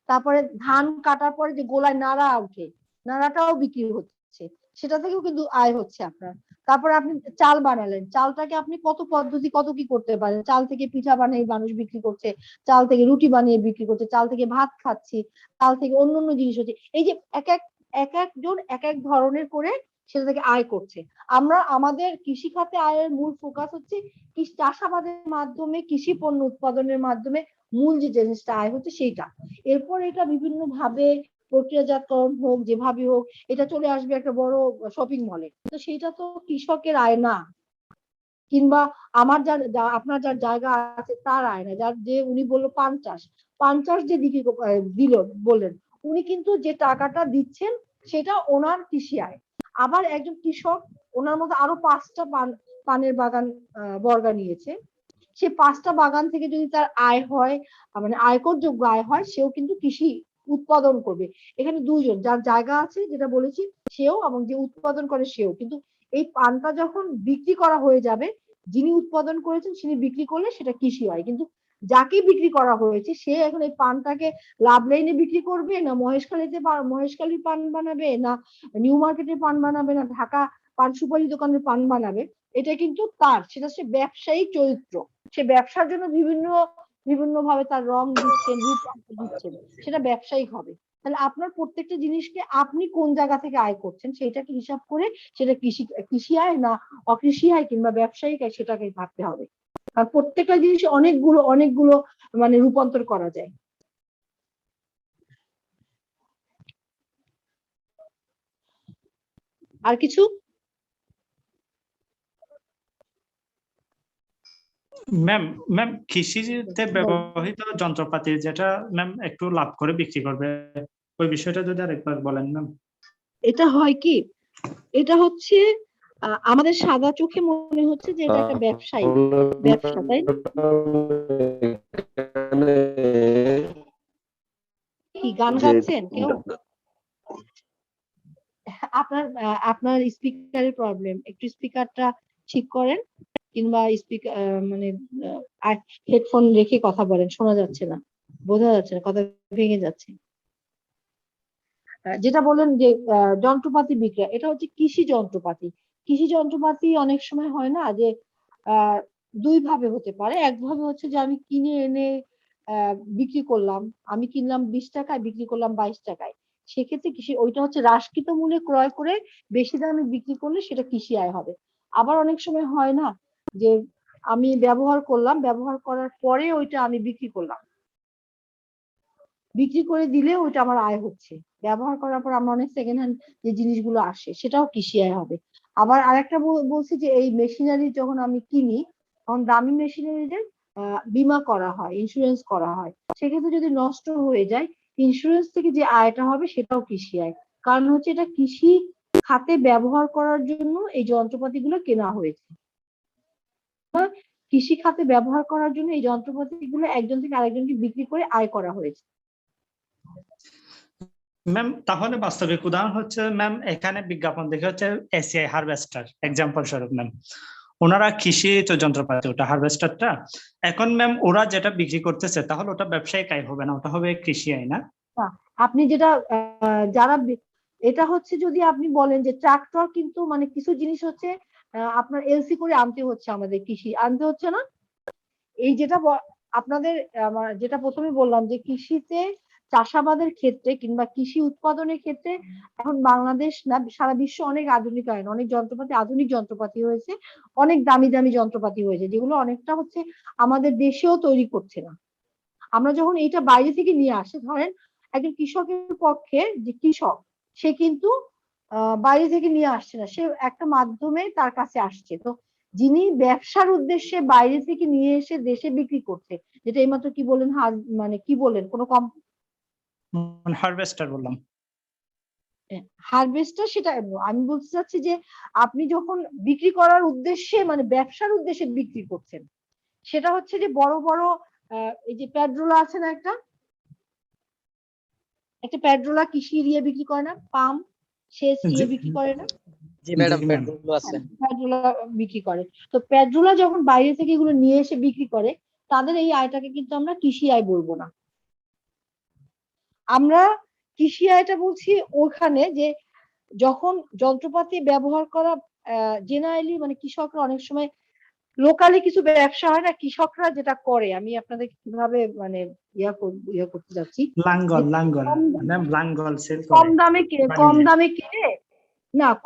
তারপরে ধান কাটার পরে যে গোলায় নাড়া ওঠে, নাড়াটাও বিক্রি হচ্ছে, সেটা থেকেও কিন্তু আয় হচ্ছে আপনার। তারপরে আপনি চাল বানালেন, চালটাকে আপনি কত পদ্ধতি কত কি করতে পারেন, চাল থেকে পিঠা বানিয়ে মানুষ বিক্রি করছে, চাল থেকে রুটি বানিয়ে বিক্রি করছে, চাল থেকে ভাত খাচ্ছি, চাল থেকে অন্য জিনিস হচ্ছে, এই যে একজন এক এক ধরনের করে সেটা থেকে আয় করছে। আমরা আমাদের কৃষি খাতে আয়ের মূল ফোকাস হচ্ছে চাষাবাদের মাধ্যমে, কৃষি পণ্য উৎপাদনের মাধ্যমে মূল যে জিনিসটা আয় হচ্ছে সেইটা। এরপর এটা বিভিন্ন ভাবে প্রক্রিয়াজাতকরণ হোক, যেভাবে হোক এটা চলে আসবে একটা বড় শপিং মলে, তো সেইটা তো কৃষকের আয় না, কিংবা আমার আপনার যার জায়গা আছে তার আয় না। যার যে উনি বললো পান চাষ যে দিল বললেন, উনি কিন্তু যে টাকাটা দিচ্ছেন সেটা ওনার কৃষি আয়। আবার একজন কৃষক ওনার মধ্যে আরো 5টা পানের বাগান বর্গা নিয়েছে, সে 5টা বাগান থেকে যদি তার আয় হয় মানে আয়কর যোগ্য আয় হয়, সেও কিন্তু কৃষি উৎপাদন করবে। এখানে দুইজন, যার জায়গা আছে যেটা বলেছি সেও, এবং যে উৎপাদন করে সেও। কিন্তু এই পানটা যখন বিক্রি করা হয়ে যাবে, যিনি উৎপাদন করেছেন তিনি বিক্রি করলে সেটা কৃষি হয়। কিন্তু যাকে বিক্রি করা হয়েছে সে এখন এই পানটাকে লাভ লাইনে বিক্রি করবে, না মহেশখালীর পান বানাবে, না নিউ মার্কেটের পান বানাবে, না ঢাকা পান সুপারি দোকানের পান বানাবে, এটা কিন্তু তার, সেটা সে ব্যবসায়িক চরিত্র, সে ব্যবসার জন্য বিভিন্ন ভাবে তার রং দিচ্ছেন, রূপ দিচ্ছেন, সেটা ব্যবসায়িক হবে। তাহলে আপনার প্রত্যেকটা জিনিসকে আপনি কোন জায়গা থেকে আয় করছেন সেটাকে হিসাব করে সেটা কৃষি আয় না অকৃষি আয় কিংবা ব্যবসায়িক আয় সেটাকে ভাবতে হবে। আর প্রত্যেকটা জিনিস অনেকগুলো মানে রূপান্তর করা যায়। আর কিছু?
ম্যাম কৃষিতে ব্যবহৃত যন্ত্রপাতি যেটা ম্যাম একটু লাভ করে বিক্রি করবে, ওই বিষয়টা যদি আরেকবার বলেন ম্যাম।
এটা হয় কি, এটা হচ্ছে আমাদের সাদা চোখে মনে হচ্ছে যে এটা একটা ব্যবসা, তাই না? কি গান গাচ্ছেন কেউ? আপনার স্পিকারের প্রবলেম, একটু স্পিকারটা ঠিক করেন কিংবা স্পিকার মানে হেডফোন রেখে কথা বলেন, শোনা যাচ্ছে না, বোঝা যাচ্ছে না, কথা ভেঙে যাচ্ছে। যেটা বললেন যে যন্ত্রপাতি বিক্রয়, এটা হচ্ছে কৃষি যন্ত্রপাতি। কৃষি যন্ত্রপাতি অনেক সময় হয় না যে দুই ভাবে হতে পারে। একভাবে হচ্ছে যে আমি কিনে এনে বিক্রি করলাম, আমি কিনলাম 20 টাকায় বিক্রি করলাম 22 টাকায়, সেক্ষেত্রে ওইটা হচ্ছে হ্রাসকৃত মূল্যে ক্রয় করে বেশি দামে বিক্রি করলে সেটা কৃষি আয় হবে। আবার অনেক সময় হয় না যে আমি ব্যবহার করলাম, ব্যবহার করার পরে ওইটা আমি বিক্রি করলাম, বিক্রি করে দিলে ওইটা আমার আয় হচ্ছে। ব্যবহার করার পর আমার অনেক সেকেন্ড হ্যান্ড যে জিনিসগুলো আসে সেটাও কৃষি আয় হবে। আবার আরেকটা বলছি যে এই মেশিনারি যখন আমি কিনি তখন দামি মেশিনারিদের বীমা করা হয়, ইন্স্যুরেন্স করা হয়, সেক্ষেত্রে যদি নষ্ট হয়ে যায় ইন্স্যুরেন্স থেকে যে আয়টা হবে সেটাও কৃষি আয়। কারণ হচ্ছে এটা কৃষি খাতে ব্যবহার করার জন্য এই যন্ত্রপাতিগুলো কেনা হয়েছে, কৃষি খাতে ব্যবহার করার জন্য এই যন্ত্রপাতিগুলো একজন থেকে আরেকজনকে বিক্রি করে আয় করা হয়েছে।
ম্যাম তাহলে বাস্তবিক উদাহরণ হচ্ছে ম্যাম এখানে বিজ্ঞাপন দেখে হচ্ছে এসিআই হারভেস্টার এক্সাম্পল স্বরূপ ম্যাম, ওনারা কৃষি যন্ত্রপাতি ওটা হারভেস্টারটা, এখন ম্যাম ওরা যেটা বিক্রি করতেছে তাহলে ওটা ব্যবসায়িক আয় হবে না, ওটা হবে কৃষি আয় না?
আপনি যেটা যারা এটা হচ্ছে যদি আপনি বলেন যে ট্রাক্টর, কিন্তু মানে কিছু জিনিস হচ্ছে আপনার এলসি করে আনতে হচ্ছে, আমাদের কৃষি আনতে হচ্ছে না। এই যেটা আপনাদের যেটা প্রথমে বললাম যে কৃষিতে চাষাবাদের ক্ষেত্রে কিংবা কৃষি উৎপাদনের ক্ষেত্রে এখন বাংলাদেশ না সারা বিশ্ব অনেক আধুনিকায়ন, অনেক যন্ত্রপাতি, আধুনিক যন্ত্রপাতি হয়েছে, অনেক দামি দামি যন্ত্রপাতি হয়েছে, যেগুলো অনেকটা হচ্ছে আমাদের দেশেও তৈরি করছে না। আমরা যখন এইটা বাইরে থেকে নিয়ে আসি, ধরেন একজন কৃষকের পক্ষে যে কৃষক সে কিন্তু বাইরে থেকে নিয়ে আসছে না, সে একটা মাধ্যমে তার কাছে আসছে, তো যিনি ব্যবসার উদ্দেশ্যে বাইরে থেকে নিয়ে এসে দেশে বিক্রি করছে, যেটা এইমাত্র কি বললেন, মানে কি বললেন, কোনো
হারভেস্টার বললাম,
হারভেস্টার, সেটা আমি বলতে চাচ্ছি যে আপনি যখন বিক্রি করার উদ্দেশ্যে মানে ব্যবসার উদ্দেশ্যে বিক্রি করছেন, সেটা হচ্ছে যে বড় বড় এই যে পেট্রোলা আছে না, একটা পেট্রোলা কৃষি দিয়ে বিক্রি করে না, পাম্প সেচ দিয়ে বিক্রি করে না?
জি ম্যাডাম, পেট্রোল আছে,
পেট্রোলা বিক্রি করে। তো পেট্রোলা যখন বাইরে থেকে এগুলো নিয়ে এসে বিক্রি করে, তাদের এই আয়টাকে কিন্তু আমরা কৃষি আয় বলবো না, আমরা কৃষি আয়টা বলছি ওখানে যে যখন যন্ত্রপাতি ব্যবহার করা জেনারেলি মানে কৃষকরা অনেক সময় লোকালি কিছু ব্যবসা হয় না, কৃষকরা যেটা করে, আমি আপনাদের কিভাবে মানে ইয়া করতে যাচ্ছি,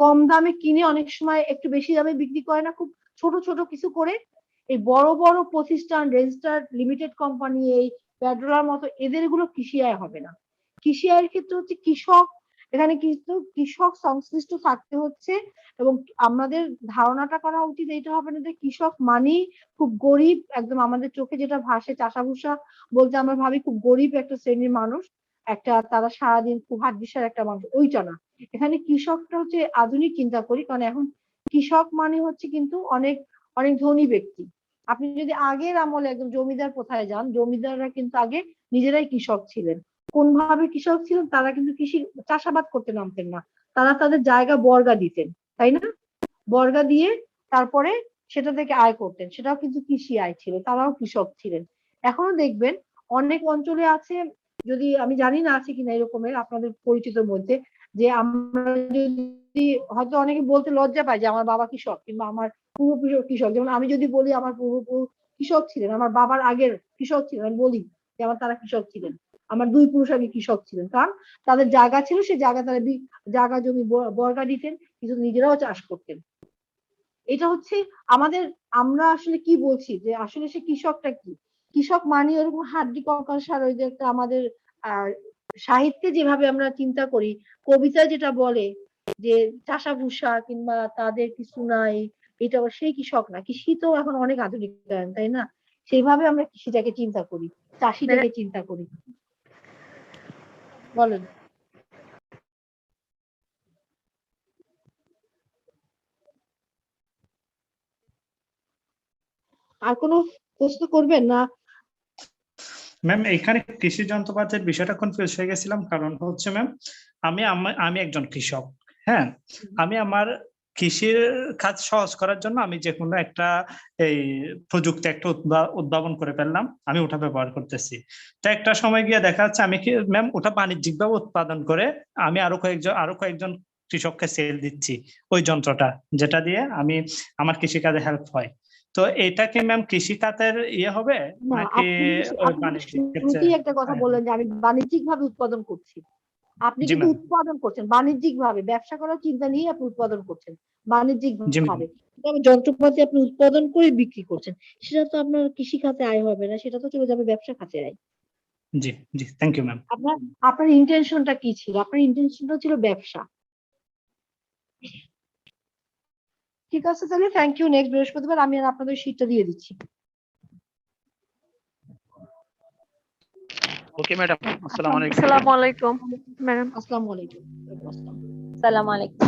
কম দামে কিনে অনেক সময় একটু বেশি দামে বিক্রি করে না, খুব ছোট ছোট কিছু করে। এই বড় বড় প্রতিষ্ঠান, রেজিস্টার্ড লিমিটেড কোম্পানি, এই পেট্রোলার মতো, এদের এগুলো কৃষি আয় হবে না। কৃষি আয়ের ক্ষেত্রে হচ্ছে কৃষক, এখানে কিন্তু কৃষক সংশ্লিষ্ট থাকতে হচ্ছে, এবং আমাদের ধারণাটা করা উচিত এইটা হবে না যে কৃষক মানেই খুব গরিব, একদম আমাদের চোখে যেটা ভাসে চাষাভুষা বলতে আমরা ভাবি খুব গরিব একটা শ্রেণীর মানুষ, একটা তারা সারাদিন খুব হাত দিশার একটা মানুষ, ওইটা না। এখানে কৃষকটা হচ্ছে আধুনিক চিন্তা করি, কারণ এখন কৃষক মানে হচ্ছে কিন্তু অনেক অনেক ধনী ব্যক্তি। আপনি যদি আগের আমলে একদম জমিদার প্রথায় যান, জমিদাররা কিন্তু আগে নিজেরাই কৃষক ছিলেন। কোন ভাবে কৃষক ছিলেন, তারা কিন্তু কৃষি চাষাবাদ করতে নামতেন না, তারা তাদের জায়গা বর্গা দিতেন, তাই না? বর্গা দিয়ে তারপরে সেটা থেকে আয় করতেন, সেটাও কিন্তু কৃষি আয় ছিল, তারাও কৃষক ছিলেন। এখনো দেখবেন অনেক অঞ্চলে আছে, যদি আমি জানি না আছে কিনা এরকমের আপনাদের পরিচিতর মধ্যে, যে আমরা যদি হয়তো অনেকে বলতে লজ্জা পায় যে আমার বাবা কৃষক কিংবা আমার পূর্বপুরুষ কৃষক, যেমন আমি যদি বলি আমার পূর্বপুরুষ কৃষক ছিলেন, আমার বাবার আগের কৃষক ছিলেন, আমি বলি যে তারা কৃষক ছিলেন, আমার দুই পুরুষ আগে কৃষক ছিলেন, কারণ তাদের জায়গা ছিল, সেই জায়গা তারা জায়গা জমি বর্গা দিতেন, কিছু নিজেরাও চাষ করতেন। এটা হচ্ছে আমাদের, আমরা আসলে কি বলছি যে আসলে সে কৃষকটা কি, কৃষক মানে ওরকম হাড্ডি কঙ্কাল সার, ওই যে একটা আমাদের সাহিত্যে যেভাবে আমরা চিন্তা করি, কবিতায় যেটা বলে যে চাষা ভুষা কিংবা তাদের কিছু নাই, এটা সেই কৃষক না। কৃষি তো এখন অনেক আধুনিকায়ন, তাই না? সেইভাবে আমরা কৃষিটাকে চিন্তা করি, চাষিটাকে চিন্তা করি। বলেন। আর কোনো প্রশ্ন করবেন না?
ম্যাম এখানে কৃষি যন্ত্রপাতির বিষয়টা কনফিউজ হয়ে গেছিলাম, কারণ হচ্ছে ম্যাম আমি একজন কৃষক, হ্যাঁ। আমি আমার কৃষির কাজ সহজ করার জন্য আমি যে কোনো একটা এই প্রযুক্তি একটা উদ্ভাবন করে ফেললাম, আমি ওটা ব্যবহার করতেছি। তো একটা সময় গিয়ে দেখা যাচ্ছে আমি কি ম্যাম ওটা বাণিজ্যিক ভাবে উৎপাদন করে আমি আরো কয়েকজন কৃষককে সেল দিচ্ছি ওই যন্ত্রটা, যেটা দিয়ে আমি আমার কৃষিকাজে হেল্প হয়। তো এটা কি ম্যাম কৃষিখাতের হবে
না,
নাকি
আপনি
বাণিজ্যিক ক্ষেত্রে?
শুরুতেই একটা কথা বললেন যে আমি বাণিজ্যিক ভাবে উৎপাদন করছি। আপনি
জি
কিন্তু
ম্যাম।
উৎপাদন করছেন বাণিজ্যিক ভাবে, ব্যবসা করার চিন্তা নিয়ে আপনি উৎপাদন করছেন বাণিজ্যিক
জি ম্যাম।
ভাবে। যন্ত্রপাতি আপনি উৎপাদন করে বিক্রি করছেন, সেটা তো আপনার কৃষি খাতে আয় হবে না, সেটা তো চলে যাবে ব্যবসা খাতে আয়।
জি জি, থ্যাংক ইউ ম্যাম।
আপনার ইন্টেনশনটা কি ছিল? আপনার ইন্টেনশনটা ছিল ব্যবসা। ঠিক আছে, তাহলে থ্যাংক ইউ। নেক্সট বৃহস্পতিবার আমি আর আপনাদের শীটটা দিয়ে দিচ্ছি।
ওকে ম্যাডাম, আসসালামু আলাইকুম।
আসসালামু আলাইকুম ম্যাডাম।
আসসালামু আলাইকুম।
আসসালামু আলাইকুম।